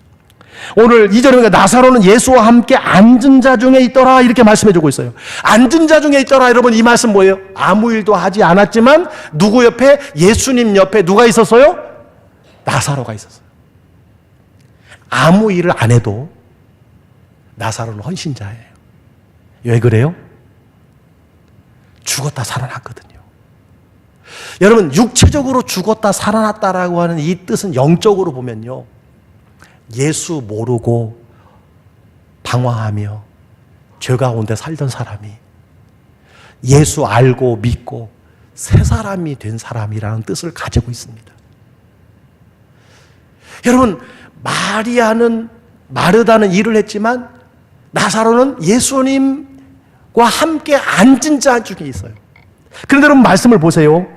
오늘 2절에 보니까 나사로는 예수와 함께 앉은 자 중에 있더라, 이렇게 말씀해 주고 있어요. 앉은 자 중에 있더라. 여러분, 이 말씀 뭐예요? 아무 일도 하지 않았지만 누구 옆에? 예수님 옆에 누가 있었어요? 나사로가 있었어요. 아무 일을 안 해도 나사로는 헌신자예요. 왜 그래요? 죽었다 살아났거든요. 여러분, 육체적으로 죽었다 살아났다라고 하는 이 뜻은 영적으로 보면요, 예수 모르고 방황하며 죄 가운데 살던 사람이 예수 알고 믿고 새 사람이 된 사람이라는 뜻을 가지고 있습니다. 여러분, 마르다는 일을 했지만 나사로는 예수님과 함께 앉은 자 중에 있어요. 그런데 여러분, 말씀을 보세요.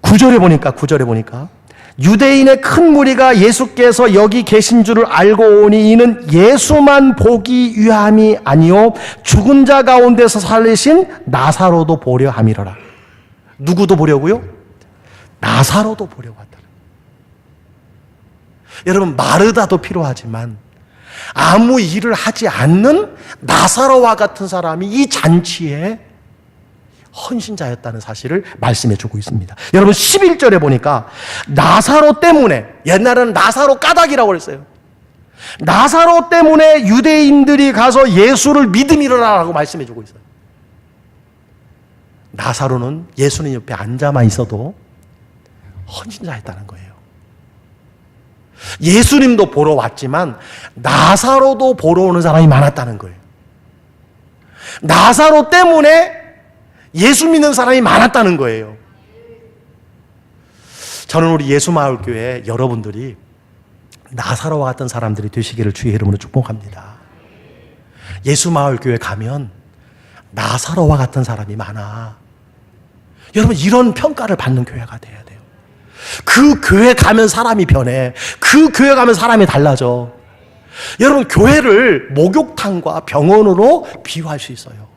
9절에 보니까 유대인의 큰 무리가 예수께서 여기 계신 줄을 알고 오니 이는 예수만 보기 위함이 아니요 죽은 자 가운데서 살리신 나사로도 보려 함이로라. 누구도 보려고요? 나사로도 보려고 한다. 여러분, 마르다도 필요하지만 아무 일을 하지 않는 나사로와 같은 사람이 이 잔치에 헌신자였다는 사실을 말씀해 주고 있습니다. 여러분, 11절에 보니까 나사로 때문에, 옛날에는 나사로 까닭이라고 그랬어요. 나사로 때문에 유대인들이 가서 예수를 믿음이라고 말씀해 주고 있어요. 나사로는 예수님 옆에 앉아만 있어도 헌신자였다는 거예요. 예수님도 보러 왔지만 나사로도 보러 오는 사람이 많았다는 거예요. 나사로 때문에 예수 믿는 사람이 많았다는 거예요. 저는 우리 예수마을교회 여러분들이 나사로와 같은 사람들이 되시기를 주의 이름으로 축복합니다. 예수마을교회 가면 나사로와 같은 사람이 많아. 여러분, 이런 평가를 받는 교회가 돼야 돼요. 그 교회 가면 사람이 변해. 그 교회 가면 사람이 달라져. 여러분, 교회를 목욕탕과 병원으로 비유할 수 있어요.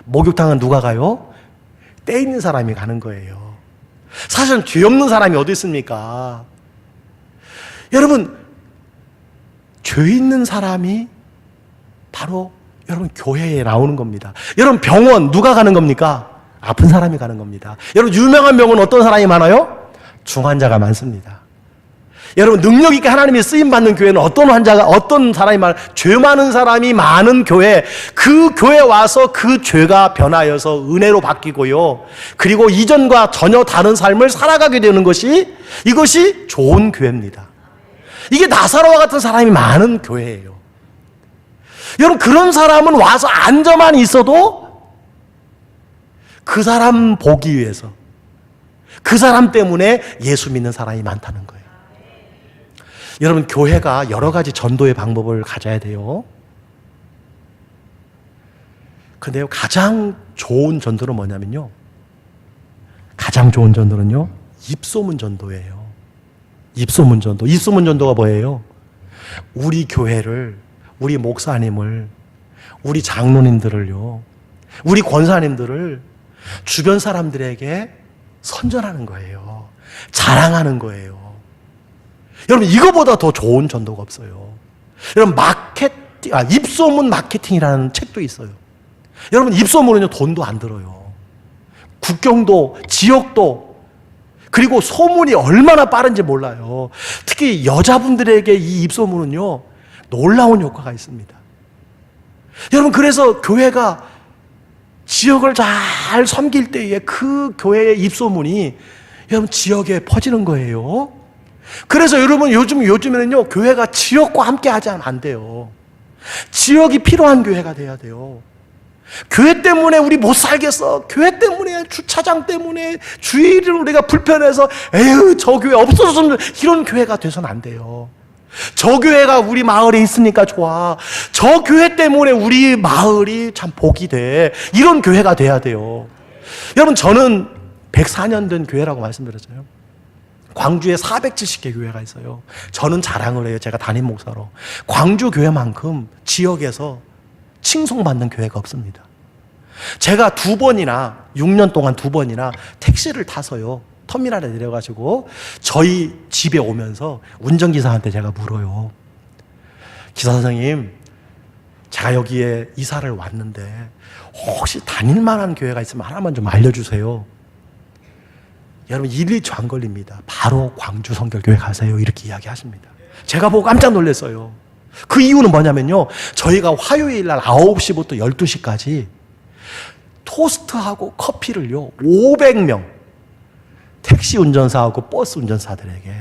목욕탕은 누가 가요? 때 있는 사람이 가는 거예요. 사실은 죄 없는 사람이 어디 있습니까? 여러분, 죄 있는 사람이 바로 여러분 교회에 나오는 겁니다. 여러분, 병원 누가 가는 겁니까? 아픈 사람이 가는 겁니다. 여러분, 유명한 병원 어떤 사람이 많아요? 중환자가 많습니다. 여러분, 능력 있게 하나님이 쓰임 받는 교회는 어떤 사람이 많아요? 죄 많은 사람이 많은 교회, 그 교회에 와서 그 죄가 변하여서 은혜로 바뀌고요. 그리고 이전과 전혀 다른 삶을 살아가게 되는 이것이 좋은 교회입니다. 이게 나사로와 같은 사람이 많은 교회예요. 여러분, 그런 사람은 와서 앉아만 있어도 그 사람 보기 위해서, 그 사람 때문에 예수 믿는 사람이 많다는 거예요. 여러분, 교회가 여러 가지 전도의 방법을 가져야 돼요. 근데요, 가장 좋은 전도는 뭐냐면요, 가장 좋은 전도는요, 입소문 전도예요. 입소문 전도. 입소문 전도가 뭐예요? 우리 교회를, 우리 목사님을, 우리 장로님들을요, 우리 권사님들을 주변 사람들에게 선전하는 거예요. 자랑하는 거예요. 여러분, 이거보다 더 좋은 전도가 없어요. 여러분, 입소문 마케팅이라는 책도 있어요. 여러분, 입소문은요, 돈도 안 들어요. 국경도, 지역도, 그리고 소문이 얼마나 빠른지 몰라요. 특히 여자분들에게 이 입소문은요, 놀라운 효과가 있습니다. 여러분, 그래서 교회가 지역을 잘 섬길 때에 그 교회의 입소문이 여러분 지역에 퍼지는 거예요. 그래서 여러분, 요즘에는요, 교회가 지역과 함께 하지 않으면 안 돼요. 지역이 필요한 교회가 돼야 돼요. 교회 때문에 우리 못 살겠어. 교회 때문에, 주차장 때문에, 주일을 우리가 불편해서, 에휴, 저 교회 없어졌으면, 이런 교회가 돼서는 안 돼요. 저 교회가 우리 마을에 있으니까 좋아. 저 교회 때문에 우리 마을이 참 복이 돼. 이런 교회가 돼야 돼요. 여러분, 저는 104년 된 교회라고 말씀드렸어요. 광주에 470개 교회가 있어요. 저는 자랑을 해요. 제가 담임 목사로. 광주 교회만큼 지역에서 칭송받는 교회가 없습니다. 제가 6년 동안 2번이나 택시를 타서요, 터미널에 내려가지고 저희 집에 오면서 운전기사한테 제가 물어요. 기사 선생님, 제가 여기에 이사를 왔는데 혹시 다닐 만한 교회가 있으면 하나만 좀 알려주세요. 여러분, 1~2초 안 걸립니다. 바로 광주 성결교회 가세요. 이렇게 이야기하십니다. 제가 보고 깜짝 놀랐어요. 그 이유는 뭐냐면요, 저희가 화요일 날 9시부터 12시까지 토스트하고 커피를요, 500명 택시 운전사하고 버스 운전사들에게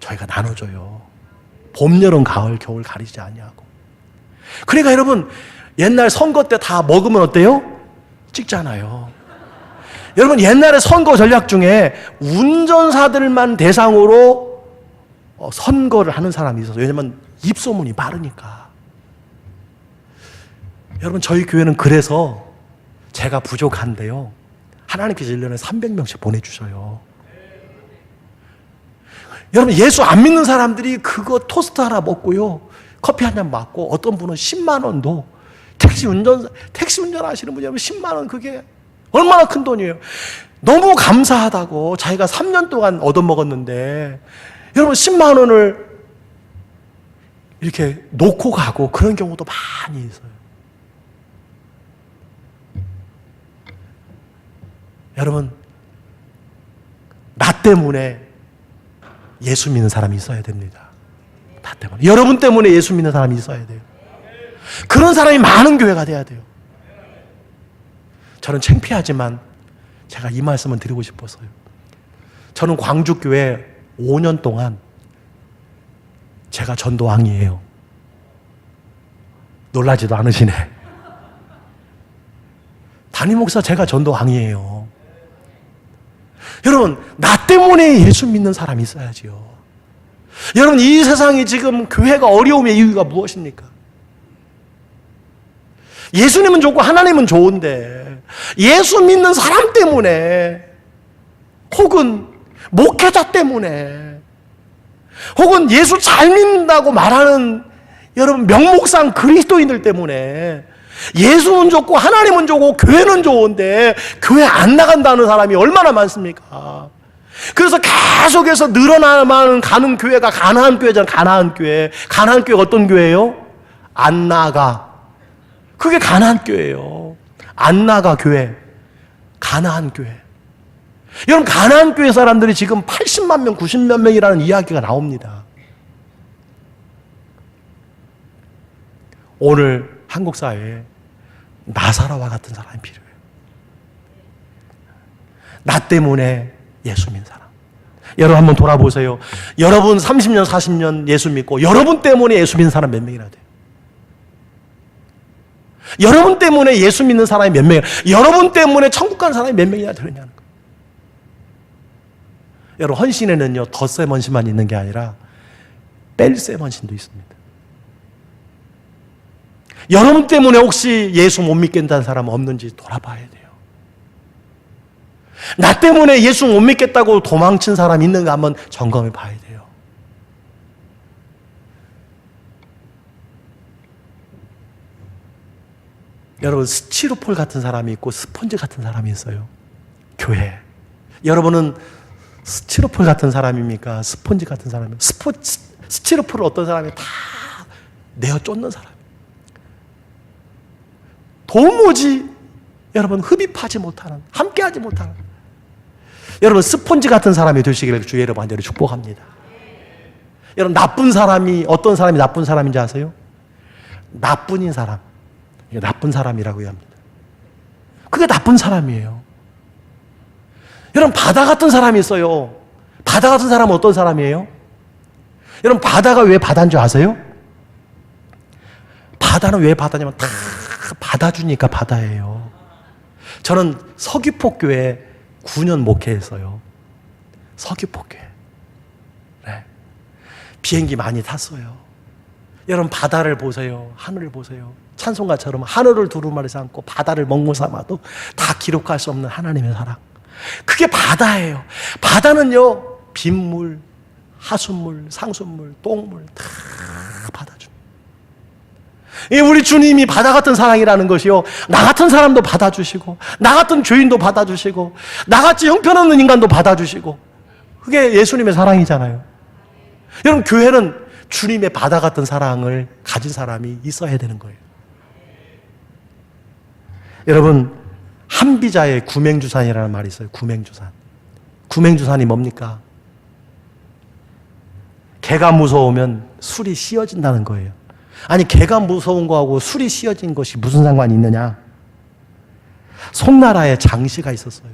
저희가 나눠줘요. 봄, 여름, 가을, 겨울 가리지 아니하고. 그러니까 여러분, 옛날 선거 때 다 먹으면 어때요? 찍잖아요. 여러분, 옛날에 선거 전략 중에 운전사들만 대상으로 선거를 하는 사람이 있어서, 왜냐면 입소문이 빠르니까. 여러분, 저희 교회는 그래서 제가 부족한데요, 하나님께서 1년에 300명씩 보내주셔요. 여러분, 예수 안 믿는 사람들이 그거 토스트 하나 먹고요, 커피 한 잔 맞고, 어떤 분은 10만 원도, 택시 운전하시는 분이 10만 원, 그게 얼마나 큰 돈이에요. 너무 감사하다고 자기가 3년 동안 얻어먹었는데, 여러분, 10만 원을 이렇게 놓고 가고, 그런 경우도 많이 있어요. 여러분, 나 때문에 예수 믿는 사람이 있어야 됩니다. 나 때문에. 여러분 때문에 예수 믿는 사람이 있어야 돼요. 그런 사람이 많은 교회가 돼야 돼요. 저는 창피하지만 제가 이 말씀을 드리고 싶었어요. 저는 광주교회 5년 동안 제가 전도왕이에요. 놀라지도 않으시네. 담임 목사, 제가 전도왕이에요. 여러분, 나 때문에 예수 믿는 사람이 있어야지요. 여러분, 이 세상이 지금 교회가 어려움의 이유가 무엇입니까? 예수님은 좋고 하나님은 좋은데 예수 믿는 사람 때문에, 혹은 목회자 때문에, 혹은 예수 잘 믿는다고 말하는 여러분 명목상 그리스도인들 때문에 예수는 좋고 하나님은 좋고 교회는 좋은데 교회 안 나간다는 사람이 얼마나 많습니까? 그래서 계속해서 늘어나만 가는 교회가 가나안 교회잖아요. 가나안 교회. 가나안 교회가 어떤 교회예요? 안 나가. 그게 가나안 교회예요. 안 나가 교회. 가나안 교회. 여러분, 가나안 교회 사람들이 지금 80만 명, 90만 명이라는 이야기가 나옵니다. 오늘 한국 사회에 나사로와 같은 사람이 필요해요. 나 때문에 예수 믿는 사람. 여러분 한번 돌아보세요. 여러분 30년, 40년 예수 믿고 여러분 때문에 예수 믿는 사람 몇 명이나 돼요? 여러분 때문에 예수 믿는 사람이 몇 명이나, 여러분 때문에 천국 가는 사람이 몇 명이나 되느냐는 거예요. 여러분, 헌신에는요, 덧셈 헌신만 있는 게 아니라 뺄셈 헌신도 있습니다. 여러분 때문에 혹시 예수 못 믿겠다는 사람 없는지 돌아봐야 돼요. 나 때문에 예수 못 믿겠다고 도망친 사람 있는가 한번 점검해 봐야 돼요. 여러분, 스티로폴 같은 사람이 있고 스펀지 같은 사람이 있어요. 교회. 여러분은 스티로폴 같은 사람입니까? 스펀지 같은 사람입니까? 스티로폴을 어떤 사람이 다 내어 쫓는 사람. 도무지 여러분 흡입하지 못하는, 함께하지 못하는, 여러분 스펀지 같은 사람이 되시기를 주의 이름으로 간절히 축복합니다. 여러분, 나쁜 사람이, 어떤 사람이 나쁜 사람인지 아세요? 나쁜인 사람. 이게 나쁜 사람이라고 합니다. 그게 나쁜 사람이에요. 여러분, 바다 같은 사람이 있어요. 바다 같은 사람은 어떤 사람이에요? 여러분, 바다가 왜 바다인 줄 아세요? 바다는 왜 바다냐면 다 받아주니까 바다예요. 저는 서귀포교회 9년 목회했어요. 서귀포교회. 네. 비행기 많이 탔어요. 여러분, 바다를 보세요. 하늘을 보세요. 찬송가처럼 하늘을 두루마리 삼고 바다를 먹고 삼아도 다 기록할 수 없는 하나님의 사랑. 그게 바다예요. 바다는요, 빗물, 하수물, 상수물, 똥물 다 받아줍니다. 우리 주님이 바다 같은 사랑이라는 것이요, 나 같은 사람도 받아주시고, 나 같은 죄인도 받아주시고, 나같이 형편없는 인간도 받아주시고, 그게 예수님의 사랑이잖아요. 여러분, 교회는 주님의 바다 같은 사랑을 가진 사람이 있어야 되는 거예요. 여러분, 한비자의 구맹주산이라는 말이 있어요. 구맹주산. 구맹주산이 뭡니까? 개가 무서우면 술이 씌어진다는 거예요. 아니, 개가 무서운 거하고 술이 씌어진 것이 무슨 상관이 있느냐? 송나라에 장씨가 있었어요.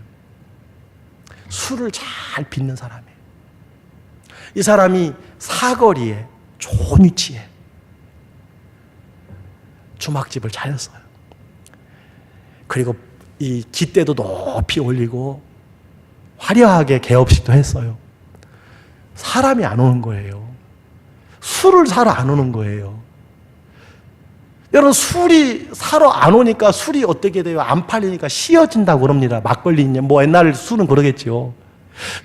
술을 잘 빚는 사람이에요. 이 사람이 사거리에 좋은 위치에 주막집을 차렸어요. 그리고 이 깃대도 높이 올리고 화려하게 개업식도 했어요. 사람이 안 오는 거예요. 술을 사러 안 오는 거예요. 여러분, 술이 사러 안 오니까 술이 어떻게 돼요? 안 팔리니까 씌어진다고 그럽니다. 막걸리, 뭐 옛날 술은 그러겠죠.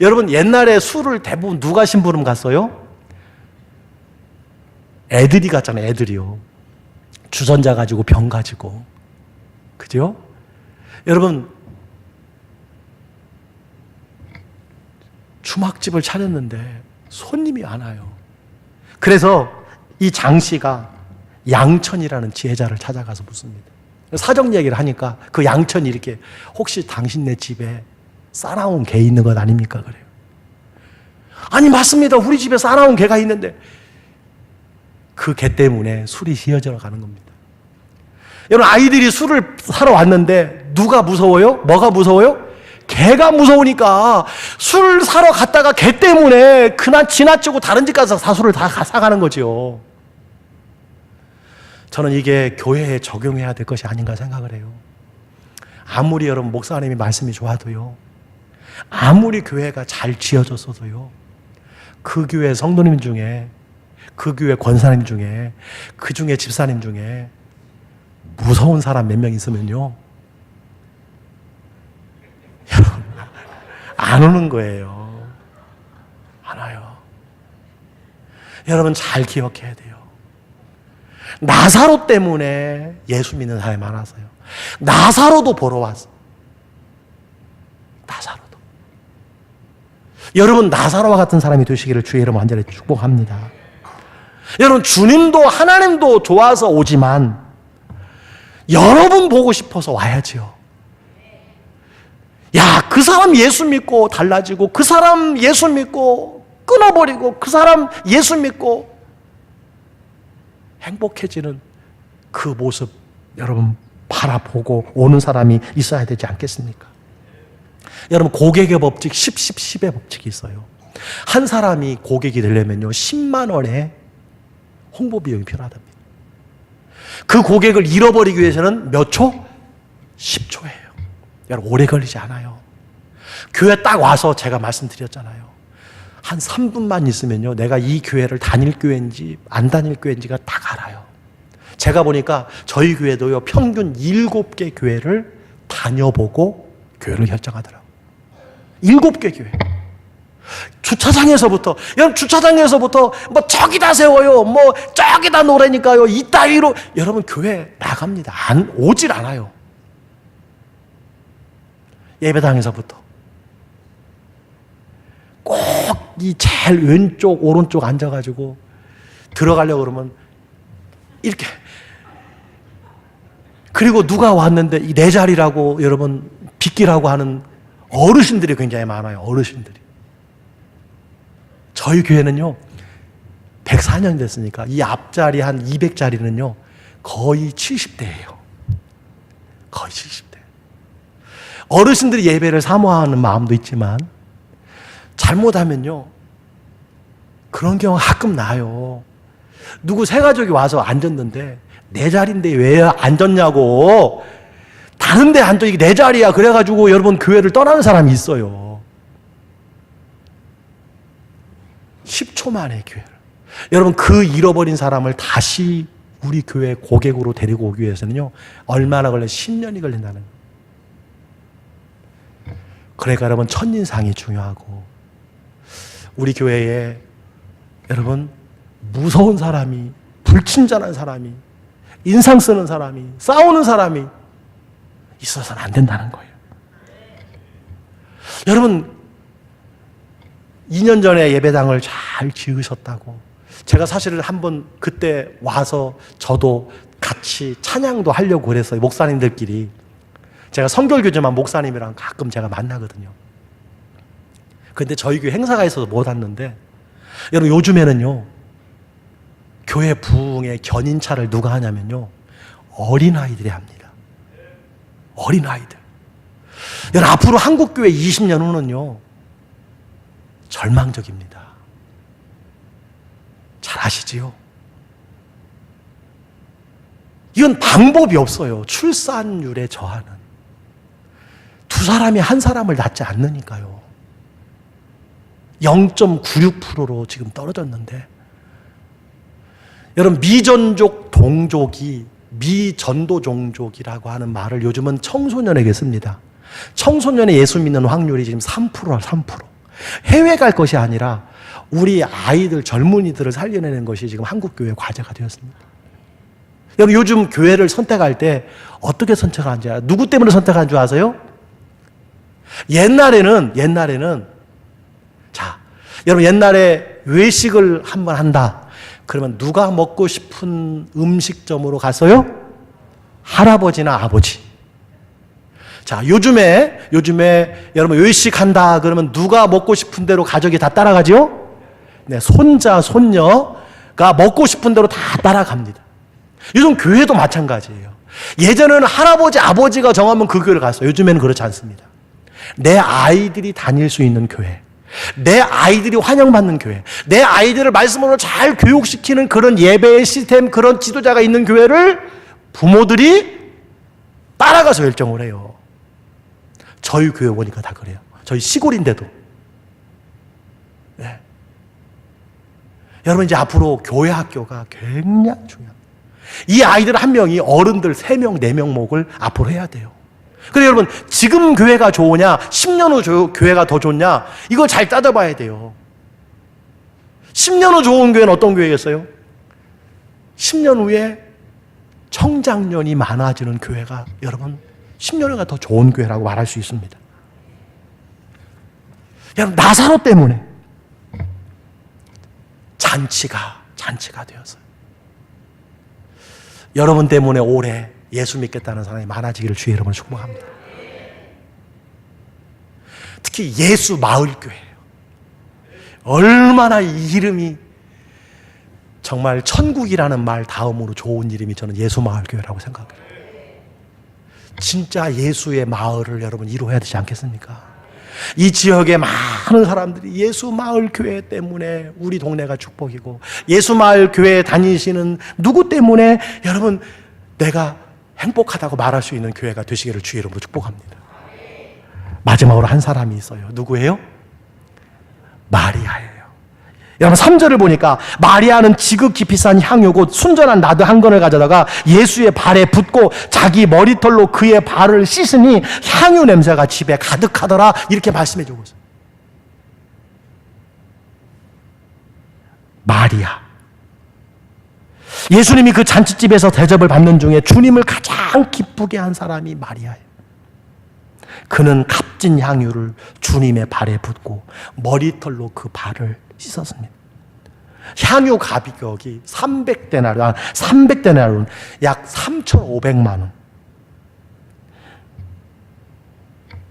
여러분, 옛날에 술을 대부분 누가 심부름 갔어요? 애들이 갔잖아요. 애들이요. 주전자 가지고 병 가지고. 그죠? 여러분, 주막집을 차렸는데 손님이 안 와요. 그래서 이 장씨가 양천이라는 지혜자를 찾아가서 묻습니다. 사정 얘기를 하니까 그 양천이 이렇게, 혹시 당신네 집에 싸나운 개 있는 것 아닙니까? 그래요. 아니, 맞습니다. 우리 집에 싸나운 개가 있는데, 그 개 때문에 술이 휘어져 가는 겁니다. 여러분, 아이들이 술을 사러 왔는데 누가 무서워요? 뭐가 무서워요? 개가 무서우니까 술 사러 갔다가 개 때문에 그날 지나치고 다른 집 가서 사술을 다 사가는 거죠. 저는 이게 교회에 적용해야 될 것이 아닌가 생각을 해요. 아무리 여러분 목사님이 말씀이 좋아도요, 아무리 교회가 잘 지어졌어도요, 그 교회 성도님 중에, 그 교회 권사님 중에, 그 중에 집사님 중에 무서운 사람 몇 명 있으면요, 여러분, 안 오는 거예요. 안 와요. 여러분 잘 기억해야 돼요. 나사로 때문에 예수 믿는 사람이 많아서요. 나사로도 보러 왔어. 나사로도. 여러분 나사로와 같은 사람이 되시기를 주의 이름 간절히 축복합니다. 여러분 주님도 하나님도 좋아서 오지만 여러분 보고 싶어서 와야지요. 야, 그 사람 예수 믿고 달라지고, 그 사람 예수 믿고 끊어버리고, 그 사람 예수 믿고 행복해지는 그 모습 여러분 바라보고 오는 사람이 있어야 되지 않겠습니까? 여러분 고객의 법칙 10, 10, 10의 법칙이 있어요. 한 사람이 고객이 되려면요 10만 원의 홍보 비용이 필요하답니다. 그 고객을 잃어버리기 위해서는 몇 초? 10초예요. 여러분 오래 걸리지 않아요. 교회 딱 와서 제가 말씀드렸잖아요. 한 3분만 있으면요 내가 이 교회를 다닐 교회인지 안 다닐 교회인지가 딱 알아요. 제가 보니까 저희 교회도요 평균 7개 교회를 다녀보고 교회를 결정하더라고요. 7개 교회. 주차장에서부터, 여러분 주차장에서부터 뭐 저기다 세워요, 뭐 저기다 놓으라니까요, 이따위로. 여러분 교회 나갑니다. 오질 않아요. 예배당에서부터 꼭 이 제일 왼쪽 오른쪽 앉아가지고 들어가려고 그러면 이렇게, 그리고 누가 왔는데 이 내 자리라고 여러분 빗기라고 하는 어르신들이 굉장히 많아요. 어르신들이. 저희 교회는요 104년 됐으니까 이 앞자리 한 200자리는요 거의 70대예요. 거의 70대. 어르신들이 예배를 사모하는 마음도 있지만 잘못하면요 그런 경우 가끔 나요. 누구 새 가족이 와서 앉았는데 내 자리인데 왜 앉았냐고, 다른 데 앉아, 이게 내 자리야 그래가지고 여러분 교회를 떠나는 사람이 있어요. 10초 만에 교회를. 여러분 그 잃어버린 사람을 다시 우리 교회 고객으로 데리고 오기 위해서는요 얼마나 걸려? 10년이 걸린다는 거예요. 그러니까 여러분 첫인상이 중요하고, 우리 교회에 여러분 무서운 사람이, 불친절한 사람이, 인상 쓰는 사람이, 싸우는 사람이 있어서는 안 된다는 거예요. 여러분 2년 전에 예배당을 잘 지으셨다고, 제가 사실은 한번 그때 와서 저도 같이 찬양도 하려고 그랬어요. 목사님들끼리. 제가 성결교제만 목사님이랑 가끔 제가 만나거든요. 근데 저희 교회 행사가 있어서 못 왔는데, 여러분 요즘에는요 교회 부흥의 견인차를 누가 하냐면요 어린아이들이 합니다. 어린아이들. 여러분 앞으로 한국교회 20년 후는요 절망적입니다. 잘 아시지요? 이건 방법이 없어요. 출산율에 저하는. 두 사람이 한 사람을 낳지 않으니까요. 0.96%로 지금 떨어졌는데, 여러분 미전족 동족이 미전도 종족이라고 하는 말을 요즘은 청소년에게 씁니다. 청소년의 예수 믿는 확률이 지금 3%라 3%. 해외 갈 것이 아니라 우리 아이들, 젊은이들을 살려내는 것이 지금 한국교회 과제가 되었습니다. 여러분 요즘 교회를 선택할 때 어떻게 선택하는지 알아요? 누구 때문에 선택하는 줄 아세요? 옛날에는 자, 여러분 옛날에 외식을 한번 한다. 그러면 누가 먹고 싶은 음식점으로 갔어요? 할아버지나 아버지. 자, 요즘에 여러분 외식한다 그러면 누가 먹고 싶은 대로 가족이 다 따라가죠? 네, 손자, 손녀가 먹고 싶은 대로 다 따라갑니다. 요즘 교회도 마찬가지예요. 예전에는 할아버지, 아버지가 정하면 그 교회를 갔어요. 요즘에는 그렇지 않습니다. 내 아이들이 다닐 수 있는 교회, 내 아이들이 환영받는 교회, 내 아이들을 말씀으로 잘 교육시키는 그런 예배의 시스템, 그런 지도자가 있는 교회를 부모들이 따라가서 결정을 해요. 저희 교회 보니까 다 그래요. 저희 시골인데도. 네. 여러분 이제 앞으로 교회 학교가 굉장히 중요합니다. 이 아이들 한 명이 어른들 3명, 4명 목을 앞으로 해야 돼요. 그래서 여러분, 지금 교회가 좋으냐, 10년 후 교회가 더 좋냐, 이걸 잘 따져봐야 돼요. 10년 후 좋은 교회는 어떤 교회겠어요? 10년 후에 청장년이 많아지는 교회가 여러분 10년 후가 더 좋은 교회라고 말할 수 있습니다. 여러분, 나사로 때문에 잔치가 되었어요. 여러분 때문에 올해 예수 믿겠다는 사람이 많아지기를 주의 이름으로 축복합니다. 특히 예수 마을교회예요. 얼마나 이 이름이 정말 천국이라는 말 다음으로 좋은 이름이 저는 예수 마을교회라고 생각해요. 진짜 예수의 마을을 여러분 이루어야 되지 않겠습니까? 이 지역의 많은 사람들이 예수 마을 교회 때문에 우리 동네가 축복이고, 예수 마을 교회에 다니시는 누구 때문에 여러분 내가 행복하다고 말할 수 있는 교회가 되시기를 주의 이름으로 축복합니다. 마지막으로 한 사람이 있어요. 누구예요? 마리아예요. 여러분 3절을 보니까 마리아는 지극히 비싼 향유 곧 순전한 나드 한 건을 가져다가 예수의 발에 붓고 자기 머리털로 그의 발을 씻으니 향유 냄새가 집에 가득하더라, 이렇게 말씀해 주고 있어요. 마리아, 예수님이 그 잔치집에서 대접을 받는 중에 주님을 가장 기쁘게 한 사람이 마리아예요. 그는 값진 향유를 주님의 발에 붓고 머리털로 그 발을 씻었습니다. 향유 가격이 300데나리온, 약 3,500만 원.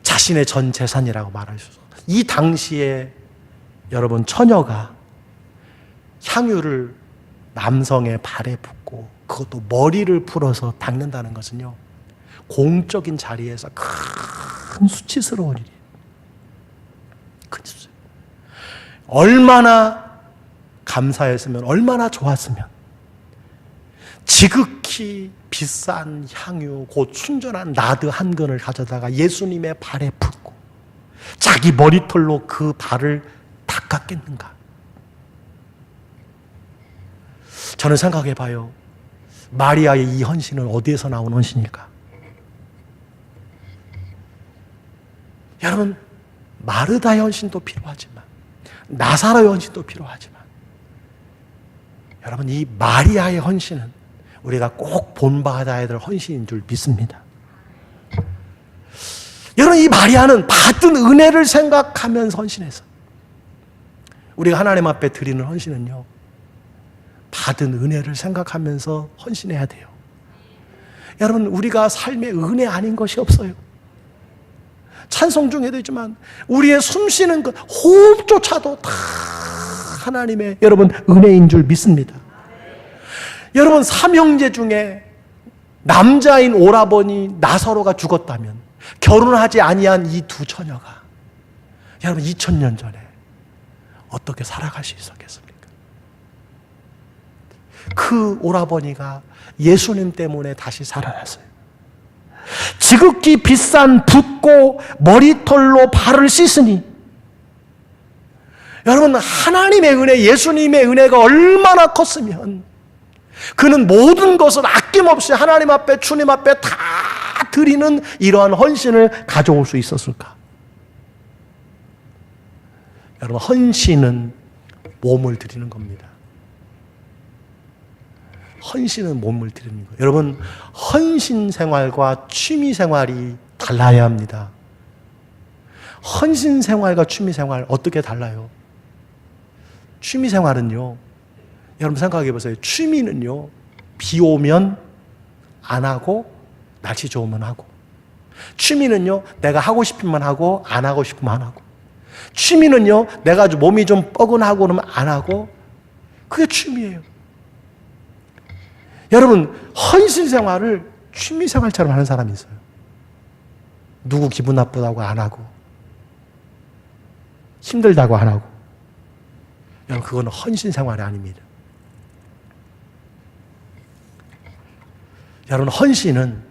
자신의 전 재산이라고 말할 수 있어요. 이 당시에 여러분 처녀가 향유를 남성의 발에 붓고 그것도 머리를 풀어서 닦는다는 것은요, 공적인 자리에서 큰 수치스러운 일이에요. 큰 수치. 얼마나 감사했으면, 얼마나 좋았으면 지극히 비싼 향유 곧 순전한 나드 한 근을 가져다가 예수님의 발에 붓고 자기 머리털로 그 발을 닦았겠는가. 저는 생각해 봐요. 마리아의 이 헌신은 어디에서 나온 헌신일까? 여러분, 마르다의 헌신도 필요하지만 나사로의 헌신도 필요하지만 여러분, 이 마리아의 헌신은 우리가 꼭 본받아야 될 헌신인 줄 믿습니다. 여러분, 이 마리아는 받은 은혜를 생각하면서 헌신했어요. 우리가 하나님 앞에 드리는 헌신은요, 받은 은혜를 생각하면서 헌신해야 돼요. 여러분, 우리가 삶의 은혜 아닌 것이 없어요. 찬송 중에도 있지만 우리의 숨쉬는 것, 호흡조차도 다 하나님의 여러분 은혜인 줄 믿습니다. 여러분, 삼형제 중에 남자인 오라버니 나사로가 죽었다면 결혼하지 아니한 이 두 처녀가 여러분 2000년 전에 어떻게 살아갈 수 있었겠습니까? 그 오라버니가 예수님 때문에 다시 살아났어요. 지극히 비싼 붓고 머리털로 발을 씻으니, 여러분 하나님의 은혜, 예수님의 은혜가 얼마나 컸으면 그는 모든 것을 아낌없이 하나님 앞에, 주님 앞에 다 드리는 이러한 헌신을 가져올 수 있었을까? 여러분, 헌신은 몸을 드리는 겁니다. 헌신은 몸을 드리는 거예요. 여러분, 헌신 생활과 취미 생활이 달라야 합니다. 헌신 생활과 취미 생활 어떻게 달라요? 취미 생활은요, 여러분 생각해 보세요. 취미는요, 비 오면 안 하고 날씨 좋으면 하고, 취미는요 내가 하고 싶으면 하고 안 하고 싶으면 안 하고, 취미는요 내가 몸이 좀 뻐근하고 그러면 안 하고, 그게 취미예요. 여러분, 헌신 생활을 취미 생활처럼 하는 사람이 있어요. 누구 기분 나쁘다고 안 하고, 힘들다고 안 하고. 여러분, 그건 헌신 생활이 아닙니다. 여러분, 헌신은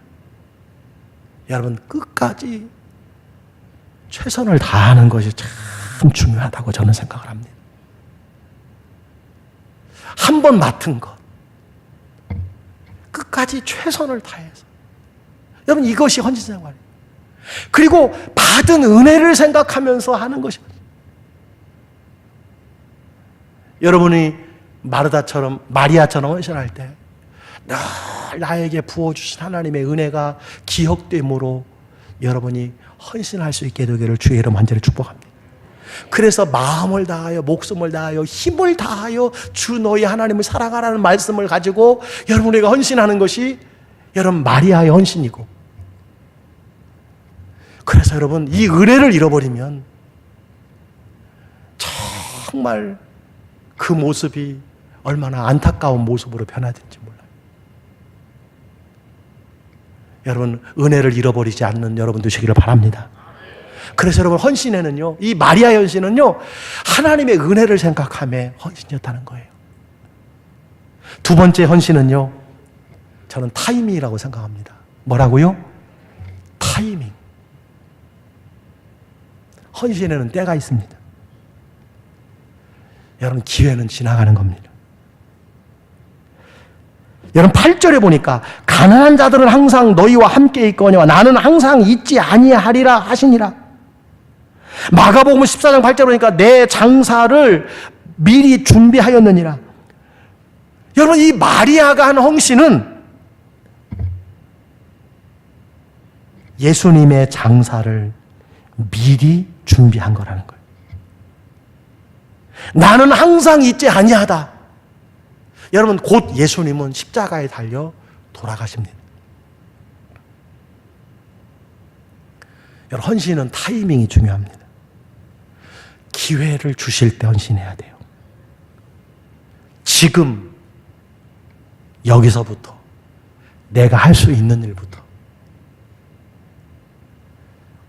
여러분 끝까지 최선을 다하는 것이 참 중요하다고 저는 생각을 합니다. 한 번 맡은 것, 끝까지 최선을 다해서. 여러분, 이것이 헌신생활이에요. 그리고 받은 은혜를 생각하면서 하는 것입니다. 여러분이 마리아처럼 헌신할 때 늘 나에게 부어주신 하나님의 은혜가 기억됨으로 여러분이 헌신할 수 있게 되기를 주의 이름 간절히 축복합니다. 그래서 마음을 다하여, 목숨을 다하여, 힘을 다하여 주 너희 하나님을 사랑하라는 말씀을 가지고 여러분에게 헌신하는 것이 여러분 마리아의 헌신이고, 그래서 여러분 이 은혜를 잃어버리면 정말 그 모습이 얼마나 안타까운 모습으로 변화될지 몰라요. 여러분, 은혜를 잃어버리지 않는 여러분 되시기를 바랍니다. 그래서 여러분, 헌신에는요, 이 마리아의 헌신은요, 하나님의 은혜를 생각함에 헌신이었다는 거예요. 두 번째 헌신은요, 저는 타이밍이라고 생각합니다. 뭐라고요? 타이밍. 헌신에는 때가 있습니다. 여러분, 기회는 지나가는 겁니다. 여러분, 8절에 보니까 가난한 자들은 항상 너희와 함께 있거니와 나는 항상 있지 아니하리라 하시니라. 마가복음 14장 8절 보니까 내 장사를 미리 준비하였느니라. 여러분, 이 마리아가 한 헌신은 예수님의 장사를 미리 준비한 거라는 거예요. 나는 항상 있지 아니하다. 여러분, 곧 예수님은 십자가에 달려 돌아가십니다. 여러분, 헌신은 타이밍이 중요합니다. 기회를 주실 때 헌신해야 돼요. 지금 여기서부터 내가 할 수 있는 일부터.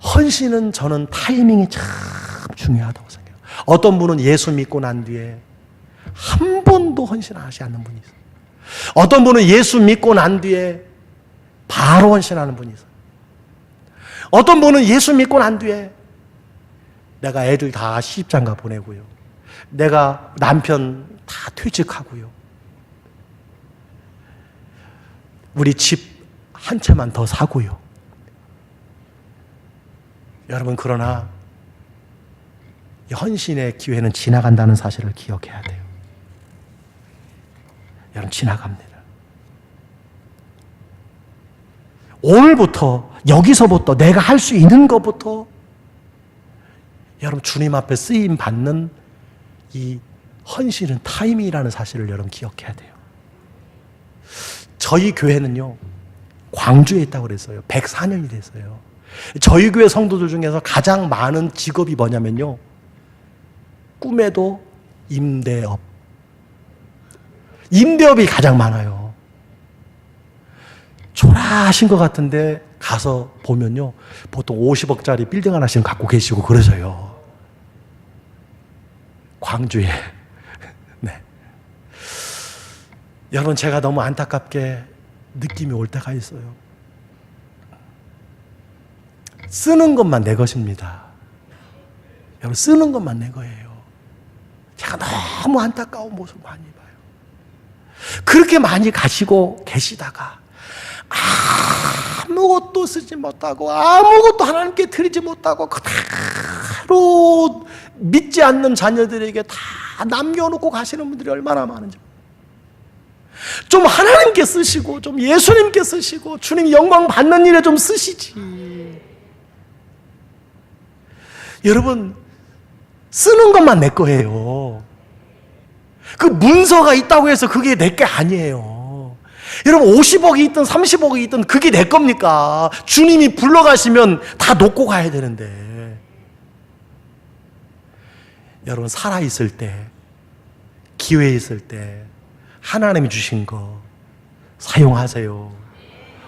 헌신은 저는 타이밍이 참 중요하다고 생각해요. 어떤 분은 예수 믿고 난 뒤에 한 번도 헌신하지 않는 분이 있어요. 어떤 분은 예수 믿고 난 뒤에 바로 헌신하는 분이 있어요. 어떤 분은 예수 믿고 난 뒤에 내가 애들 다 시집장가 보내고요, 내가 남편 다 퇴직하고요, 우리 집 한 채만 더 사고요. 여러분, 그러나 헌신의 기회는 지나간다는 사실을 기억해야 돼요. 여러분, 지나갑니다. 오늘부터, 여기서부터 내가 할 수 있는 것부터 여러분 주님 앞에 쓰임 받는 이 헌신은 타임이라는 사실을 여러분 기억해야 돼요. 저희 교회는요, 광주에 있다고 그랬어요. 104년이 됐어요. 저희 교회 성도들 중에서 가장 많은 직업이 뭐냐면요, 꿈에도 임대업. 임대업이 가장 많아요. 초라하신 것 같은데 가서 보면요, 보통 50억짜리 빌딩 하나씩 갖고 계시고 그러셔요. 광주에. 네. 여러분, 제가 너무 안타깝게 느낌이 올 때가 있어요. 쓰는 것만 내 것입니다. 여러분, 쓰는 것만 내 거예요. 제가 너무 안타까운 모습 많이 봐요. 그렇게 많이 가시고 계시다가 아무것도 쓰지 못하고 아무것도 하나님께 드리지 못하고 그대로 믿지 않는 자녀들에게 다 남겨놓고 가시는 분들이 얼마나 많은지. 좀 하나님께 쓰시고 좀 예수님께 쓰시고 주님 영광 받는 일에 좀 쓰시지. 여러분, 쓰는 것만 내 거예요. 그 문서가 있다고 해서 그게 내 게 아니에요. 여러분, 50억이 있든 30억이 있든 그게 내 겁니까? 주님이 불러가시면 다 놓고 가야 되는데. 여러분, 살아있을 때, 기회 있을 때 하나님이 주신 거 사용하세요.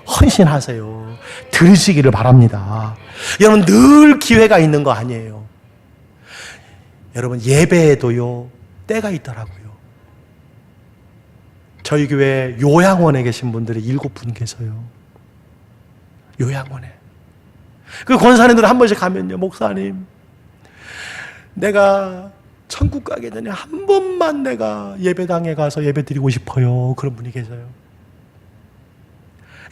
헌신하세요. 들으시기를 바랍니다. 여러분, 늘 기회가 있는 거 아니에요. 여러분, 예배에도요, 때가 있더라고요. 저희 교회 요양원에 계신 분들이 7분 계세요. 요양원에. 그 권사님들 한 번씩 가면요, 목사님, 내가 천국 가기 전에 한 번만 내가 예배당에 가서 예배 드리고 싶어요. 그런 분이 계세요.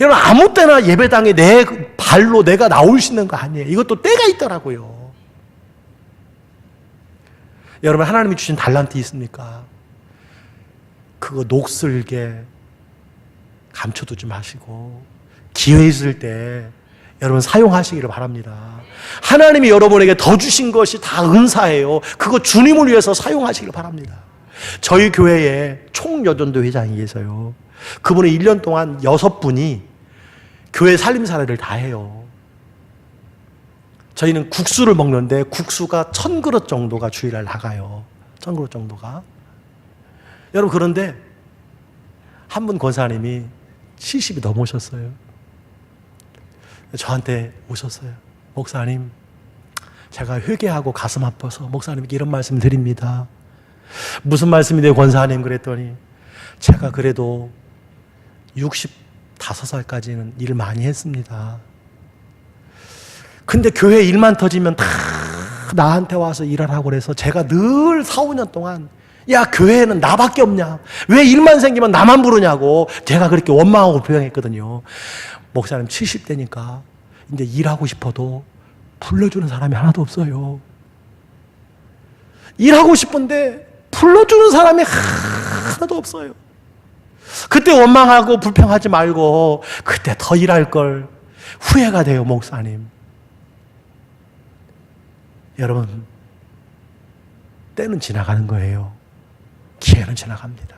여러분, 아무 때나 예배당에 내 발로 내가 나올 수 있는 거 아니에요. 이것도 때가 있더라고요. 여러분, 하나님이 주신 달란트 있습니까? 그거 녹슬게 감춰두지 마시고 기회 있을 때 여러분 사용하시기를 바랍니다. 하나님이 여러분에게 더 주신 것이 다 은사예요. 그거 주님을 위해서 사용하시기를 바랍니다. 저희 교회에 총여전도 회장이 계세요. 그분은 1년 동안 6분이 교회 살림살이를 다 해요. 저희는 국수를 먹는데 국수가 1000그릇 정도가 주일날 나가요. 1000그릇 정도가. 여러분, 그런데 한 분 권사님이 70이 넘으셨어요. 저한테 오셨어요. 목사님, 제가 회개하고 가슴 아파서 목사님께 이런 말씀 드립니다. 무슨 말씀인데요, 권사님? 그랬더니 제가 그래도 65살까지는 일 많이 했습니다. 근데 교회 일만 터지면 다 나한테 와서 일하라고 그래서 제가 늘 4, 5년 동안 야, 교회에는 나밖에 없냐? 왜 일만 생기면 나만 부르냐고 제가 그렇게 원망하고 표현했거든요. 목사님 70대니까 이제 일하고 싶어도 불러주는 사람이 하나도 없어요. 일하고 싶은데 불러주는 사람이 하나도 없어요. 그때 원망하고 불평하지 말고 그때 더 일할 걸. 후회가 돼요, 목사님. 여러분, 때는 지나가는 거예요. 기회는 지나갑니다.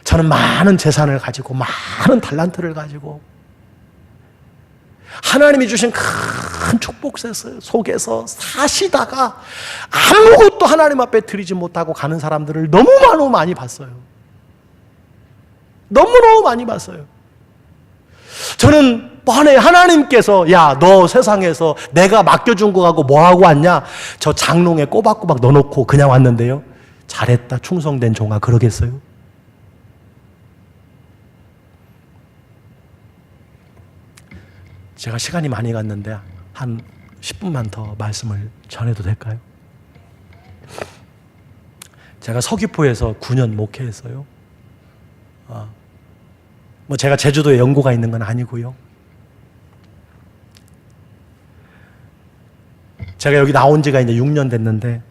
저는 많은 재산을 가지고 많은 달란트를 가지고 하나님이 주신 큰 축복 속에서 사시다가 아무것도 하나님 앞에 드리지 못하고 가는 사람들을 너무너무 많이 봤어요. 너무너무 많이 봤어요. 저는 뻔해. 하나님께서 야, 너 세상에서 내가 맡겨준 거 하고 뭐 하고 왔냐? 저 장롱에 꼬박꼬박 넣어놓고 그냥 왔는데요. 잘했다, 충성된 종아, 그러겠어요? 제가 시간이 많이 갔는데 한 10분만 더 말씀을 전해도 될까요? 제가 서귀포에서 9년 목회했어요. 뭐 제가 제주도에 연고가 있는 건 아니고요. 제가 여기 나온 지가 이제 6년 됐는데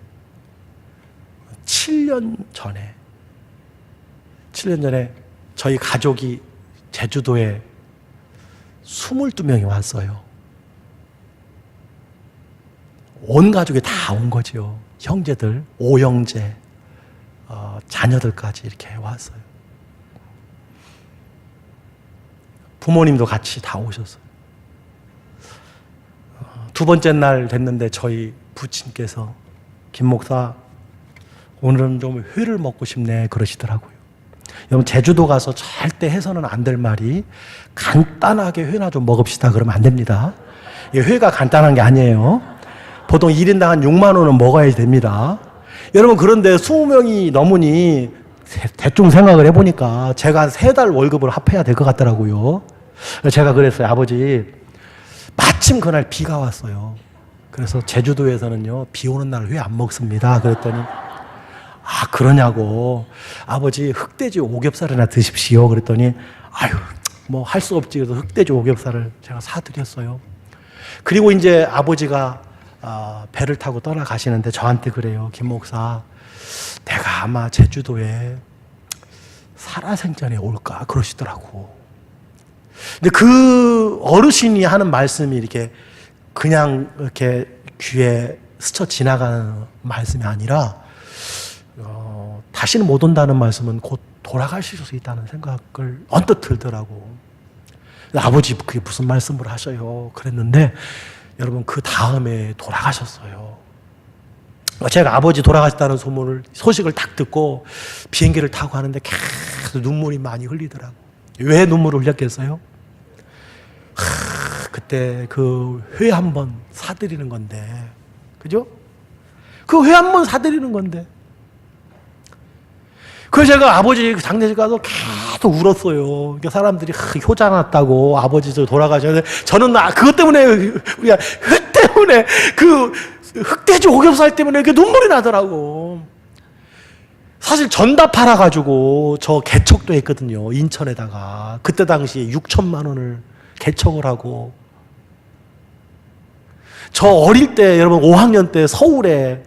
7년 전에 저희 가족이 제주도에 22명이 왔어요. 온 가족이 다 온 거죠. 형제들, 5형제, 자녀들까지 이렇게 왔어요. 부모님도 같이 다 오셨어요. 두 번째 날 됐는데 저희 부친께서 김 목사, 오늘은 좀 회를 먹고 싶네 그러시더라고요. 여러분, 제주도 가서 절대 해서는 안 될 말이 간단하게 회나 좀 먹읍시다 그러면 안 됩니다. 회가 간단한 게 아니에요. 보통 1인당 한 6만 원은 먹어야 됩니다. 여러분, 그런데 20명이 넘으니 대충 생각을 해보니까 제가 한 3달 월급을 합해야 될 것 같더라고요. 제가 그랬어요. 아버지, 마침 그날 비가 왔어요. 그래서 제주도에서는요, 비 오는 날 회 안 먹습니다. 그랬더니 아, 그러냐고. 아버지, 흑돼지 오겹살이나 드십시오. 그랬더니 아유, 뭐 할 수 없지. 그래서 흑돼지 오겹살을 제가 사드렸어요. 그리고 이제 아버지가 배를 타고 떠나가시는데 저한테 그래요. 김 목사, 내가 아마 제주도에 살아생전에 올까 그러시더라고. 근데 그 어르신이 하는 말씀이 이렇게 그냥 이렇게 귀에 스쳐 지나가는 말씀이 아니라 다시는 못 온다는 말씀은 곧 돌아가실 수 있다는 생각을 언뜻 들더라고. 아버지, 그게 무슨 말씀을 하셔요? 그랬는데 여러분, 그 다음에 돌아가셨어요. 제가 아버지 돌아가셨다는 소식을 딱 듣고 비행기를 타고 하는데 계속 눈물이 많이 흘리더라고. 왜 눈물을 흘렸겠어요? 그때 그 회 한 번 사드리는 건데, 그죠? 그 회 한 번 사드리는 건데. 그래서 제가 아버지 장례식 가서 계속 울었어요. 그러니까 사람들이 효자 났다고, 아버지 저 돌아가셨는데, 저는 그것 때문에, 우리가 회 때문에, 그 흑돼지 오겹살 때문에 이렇게 눈물이 나더라고. 사실 전답 팔아가지고 저 개척도 했거든요. 인천에다가. 그때 당시에 6천만 원을 개척을 하고. 저 어릴 때 여러분 5학년 때 서울에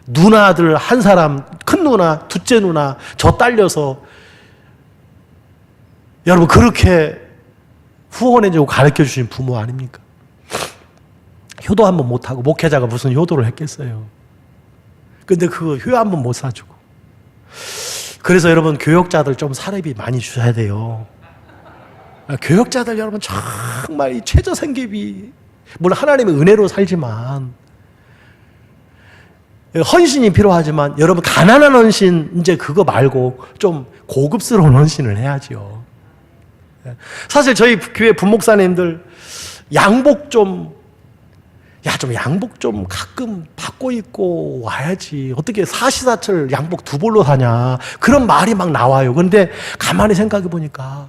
누나들 한 사람, 큰 누나, 둘째 누나 저 딸려서 여러분 그렇게 후원해주고 가르쳐주신 부모 아닙니까? 효도 한번 못하고 목회자가 무슨 효도를 했겠어요. 근데 그 효 한번 못 사주고. 그래서 여러분 교역자들 좀 사례비 많이 주셔야 돼요. 교역자들 여러분 정말 이 최저 생계비, 물론 하나님의 은혜로 살지만 헌신이 필요하지만 여러분 가난한 헌신 이제 그거 말고 좀 고급스러운 헌신을 해야죠. 사실 저희 교회 부목사님들 양복 좀 양복 좀 가끔 바꿔 입고 와야지. 어떻게 사시사철 양복 두 벌로 사냐. 그런 말이 막 나와요. 그런데 가만히 생각해 보니까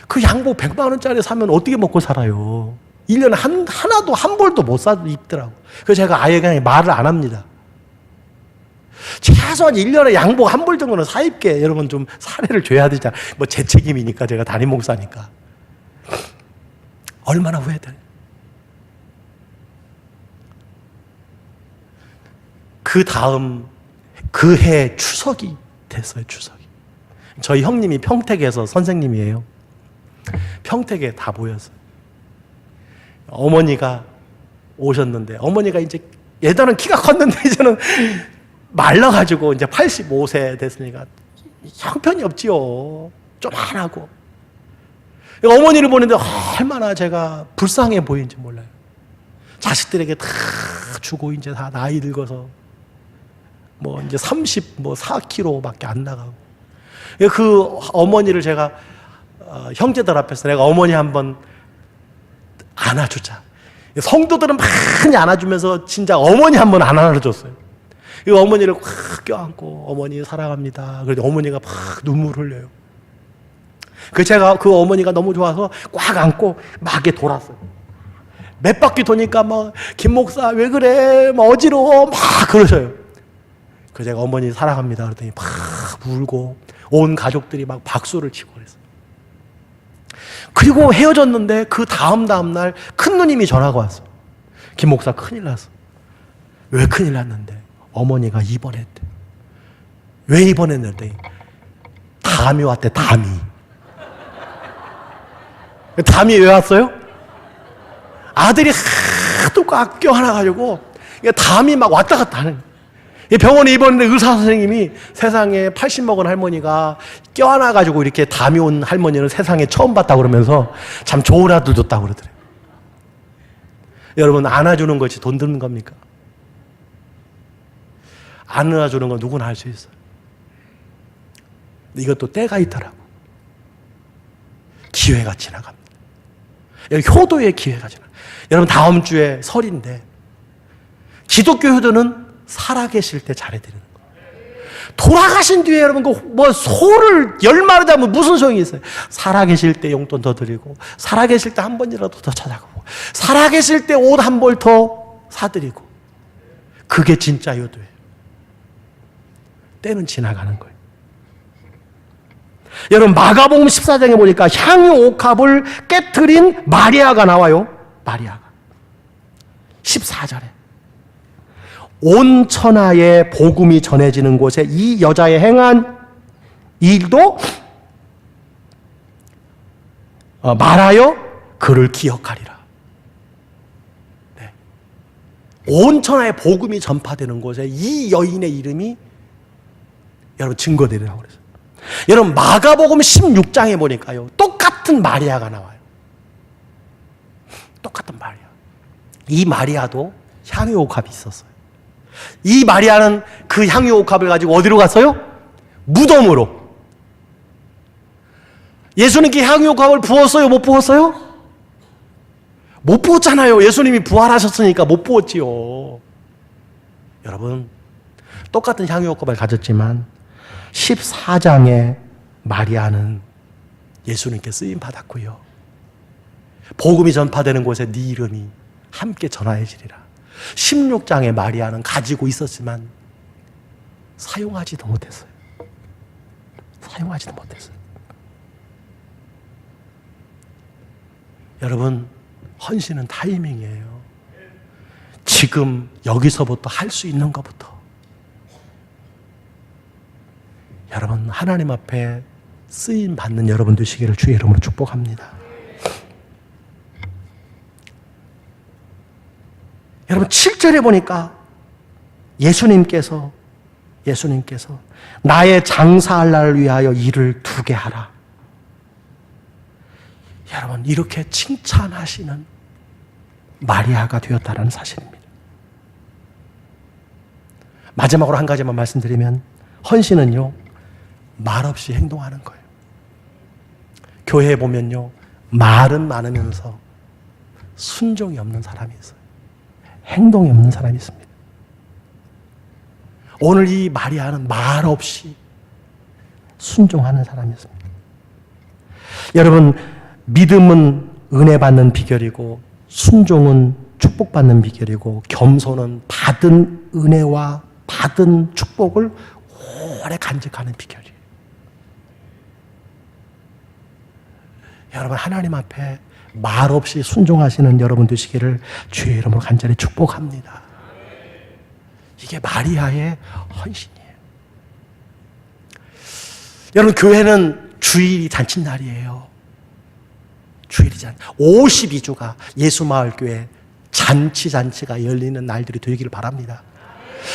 그 양복 100만 원짜리 사면 어떻게 먹고 살아요? 1년에 하나도 한 벌도 못 사 입더라고. 그래서 제가 아예 그냥 말을 안 합니다. 최소한 1년에 양복 한 벌 정도는 사 입게 여러분 좀 사례를 줘야 되잖아요. 뭐 제 책임이니까, 제가 담임 목사니까. 얼마나 후회돼요. 그 다음 그 해 추석이 됐어요. 추석이. 저희 형님이 평택에서 선생님이에요. 평택에 다 모였어요. 어머니가 오셨는데, 어머니가 이제 예전은 키가 컸는데 이제는 말라가지고 이제 85세 됐으니까 형편이 없지요. 좀 안 하고. 어머니를 보는데 얼마나 제가 불쌍해 보이는지 몰라요. 자식들에게 다 주고 이제 다 나이 들어서 뭐 이제 34kg밖에 안 나가고. 그 어머니를 제가 형제들 앞에서 내가 어머니 한번 안아주자. 성도들은 많이 안아주면서 진짜 어머니 한번 안아줬어요. 이 어머니를 확 껴안고 어머니 사랑합니다. 그래도 어머니가 막 눈물 흘려요. 제가 그 어머니가 너무 좋아서 꽉 안고 막 이렇게 돌았어요. 몇 바퀴 도니까 막 김 목사 왜 그래? 막 어지러워 막 그러셔요. 제가 어머니 사랑합니다. 그랬더니 막 울고 온 가족들이 막 박수를 치고 그랬어요. 그리고 헤어졌는데 그 다음 날 큰 누님이 전화가 왔어요. 김 목사 큰일 났어. 왜 큰일 났는데? 어머니가 입원했대. 왜 입원했는데? 담이 왔대. 담이. 담이 왜 왔어요? 아들이 하도 꽉 껴안아가지고 담이 막 왔다 갔다 하는 거예요. 병원에 입원했는데 의사 선생님이 세상에 80 먹은 할머니가 껴안아가지고 이렇게 담이 온 할머니는 세상에 처음 봤다고 그러면서 참 좋은 아들 줬다고 그러더래요. 여러분, 안아주는 것이 돈 드는 겁니까? 안아주는 건 누구나 할 수 있어요. 이것도 때가 있더라고. 기회가 지나갑니다. 여기 효도의 기회가 지나갑니다. 여러분, 다음 주에 설인데 기독교 효도는 살아계실 때 잘해드리는 거예요. 돌아가신 뒤에 여러분 뭐 소를 10마리 잡으면 무슨 소용이 있어요? 살아계실 때 용돈 더 드리고, 살아계실 때 한 번이라도 더 찾아가고, 살아계실 때 옷 한 벌 더 사드리고, 그게 진짜 효도예요. 때는 지나가는 거예요. 여러분, 마가복음 14장에 보니까 향유 옥합을 깨트린 마리아가 나와요. 마리아가 14절에 온 천하에 복음이 전해지는 곳에 이 여자의 행한 일도 말하여 그를 기억하리라. 네. 온 천하에 복음이 전파되는 곳에 이 여인의 이름이 여러분 증거되리라고 그랬어요. 여러분, 마가복음 16장에 보니까요, 똑같은 마리아가 나와요. 똑같은 마리아. 이 마리아도 향유옥합이 있었어요. 이 마리아는 그 향유옥합을 가지고 어디로 갔어요? 무덤으로. 예수님께 향유옥합을 부었어요? 못 부었어요? 못 부었잖아요. 예수님이 부활하셨으니까 못 부었지요. 여러분, 똑같은 향유옥합을 가졌지만 14장의 마리아는 예수님께 쓰임 받았고요. 복음이 전파되는 곳에 네 이름이 함께 전하여지리라. 16장의 마리아는 가지고 있었지만 사용하지도 못했어요. 사용하지도 못했어요. 여러분, 헌신은 타이밍이에요. 지금 여기서부터 할 수 있는 것부터. 여러분, 하나님 앞에 쓰임 받는 여러분 되시기를 주의 이름으로 축복합니다. 여러분, 7절에 보니까 예수님께서 나의 장사할 날을 위하여 일을 두게 하라. 여러분, 이렇게 칭찬하시는 마리아가 되었다는 사실입니다. 마지막으로 한 가지만 말씀드리면, 헌신은요, 말없이 행동하는 거예요. 교회에 보면요, 말은 많으면서 순종이 없는 사람이 있어요. 행동이 없는 사람이 있습니다. 오늘 이 마리아는 말없이 순종하는 사람이었습니다. 여러분, 믿음은 은혜 받는 비결이고, 순종은 축복받는 비결이고, 겸손은 받은 은혜와 받은 축복을 오래 간직하는 비결이에요. 여러분, 하나님 앞에 말없이 순종하시는 여러분 되시기를 주의 이름으로 간절히 축복합니다. 이게 마리아의 헌신이에요. 여러분, 교회는 주일이 잔칫날이에요. 주일이 52주가 예수마을교회 잔치가 열리는 날들이 되기를 바랍니다.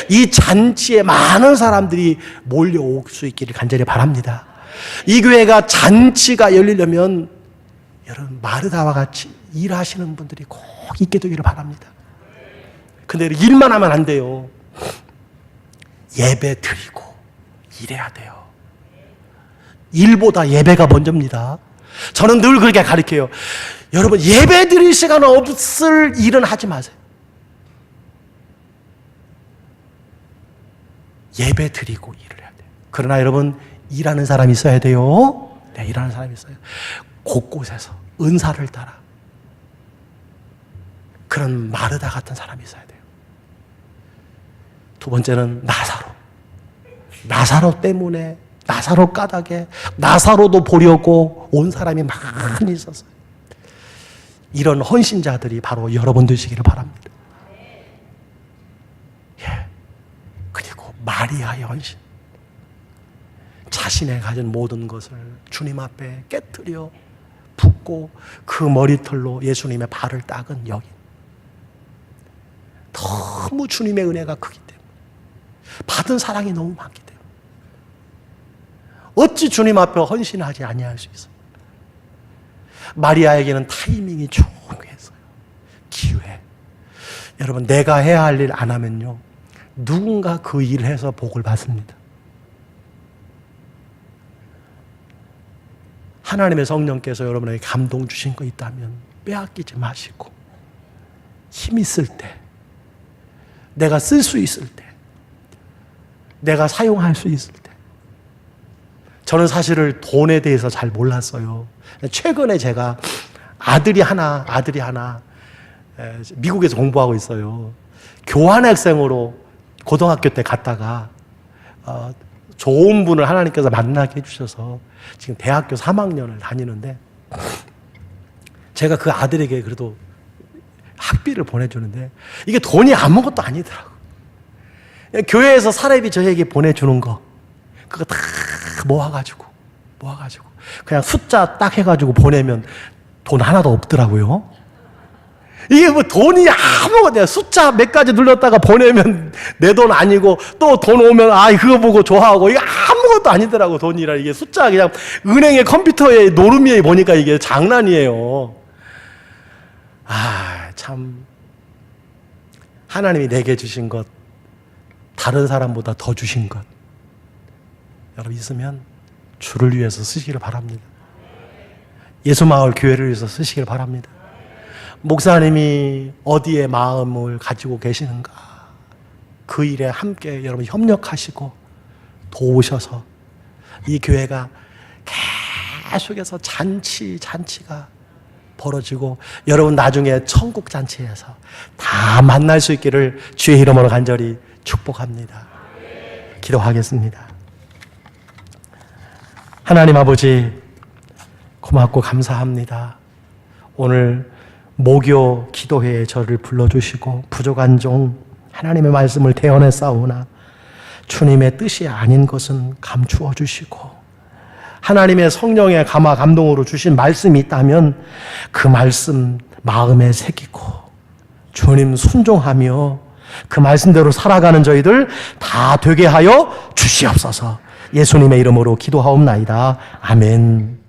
이 잔치에 많은 사람들이 몰려올 수 있기를 간절히 바랍니다. 이 교회가 잔치가 열리려면 여러분, 마르다와 같이 일하시는 분들이 꼭 있게 되기를 바랍니다. 근데 일만 하면 안 돼요. 예배 드리고 일해야 돼요. 일보다 예배가 먼저입니다. 저는 늘 그렇게 가르쳐요. 여러분, 예배 드릴 시간 없을 일은 하지 마세요. 예배 드리고 일을 해야 돼요. 그러나 여러분, 일하는 사람이 있어야 돼요. 네, 일하는 사람이 있어요. 곳곳에서 은사를 따라 그런 마르다 같은 사람이 있어야 돼요. 두 번째는 나사로 때문에, 나사로 까닭에 나사로도 보려고 온 사람이 많이 있었어요. 이런 헌신자들이 바로 여러분 되시기를 바랍니다. 예. 그리고 마리아의 헌신, 자신의 가진 모든 것을 주님 앞에 깨뜨려 붓고 그 머리털로 예수님의 발을 닦은 여인. 너무 주님의 은혜가 크기 때문에, 받은 사랑이 너무 많기 때문에 어찌 주님 앞에 헌신하지 아니할 수 있어요? 마리아에게는 타이밍이 중요했어요. 기회. 여러분, 내가 해야 할 일 안 하면요, 누군가 그 일을 해서 복을 받습니다. 하나님의 성령께서 여러분에게 감동 주신 거 있다면 빼앗기지 마시고, 힘 있을 때, 내가 쓸 수 있을 때, 내가 사용할 수 있을 때. 저는 사실을 돈에 대해서 잘 몰랐어요. 최근에 제가 아들이 하나 미국에서 공부하고 있어요. 교환학생으로 고등학교 때 갔다가 좋은 분을 하나님께서 만나게 해주셔서 지금 대학교 3학년을 다니는데, 제가 그 아들에게 그래도 학비를 보내주는데 이게 돈이 아무것도 아니더라고요. 교회에서 사례비 저에게 보내주는 거, 그거 다 모아가지고 그냥 숫자 딱 해가지고 보내면 돈 하나도 없더라고요. 이게 뭐 돈이 아무것도, 숫자 몇 가지 눌렀다가 보내면 내 돈 아니고, 또 돈 오면 그거 보고 좋아하고, 이게 아무것도 아니더라고. 돈이라 이게 숫자, 그냥 은행의 컴퓨터에 노름위에 보니까 이게 장난이에요. 참, 하나님이 내게 주신 것, 다른 사람보다 더 주신 것 여러분 있으면 주를 위해서 쓰시기를 바랍니다. 예수마을 교회를 위해서 쓰시기를 바랍니다. 목사님이 어디에 마음을 가지고 계시는가, 그 일에 함께 여러분 협력하시고 도우셔서 이 교회가 계속해서 잔치가 벌어지고, 여러분 나중에 천국 잔치에서 다 만날 수 있기를 주의 이름으로 간절히 축복합니다. 기도하겠습니다. 하나님 아버지, 고맙고 감사합니다. 오늘 모교 기도회에 저를 불러주시고 부족한 종 하나님의 말씀을 대언해 싸우나 주님의 뜻이 아닌 것은 감추어 주시고 하나님의 성령의 감화 감동으로 주신 말씀이 있다면 그 말씀 마음에 새기고 주님 순종하며 그 말씀대로 살아가는 저희들 다 되게 하여 주시옵소서. 예수님의 이름으로 기도하옵나이다. 아멘.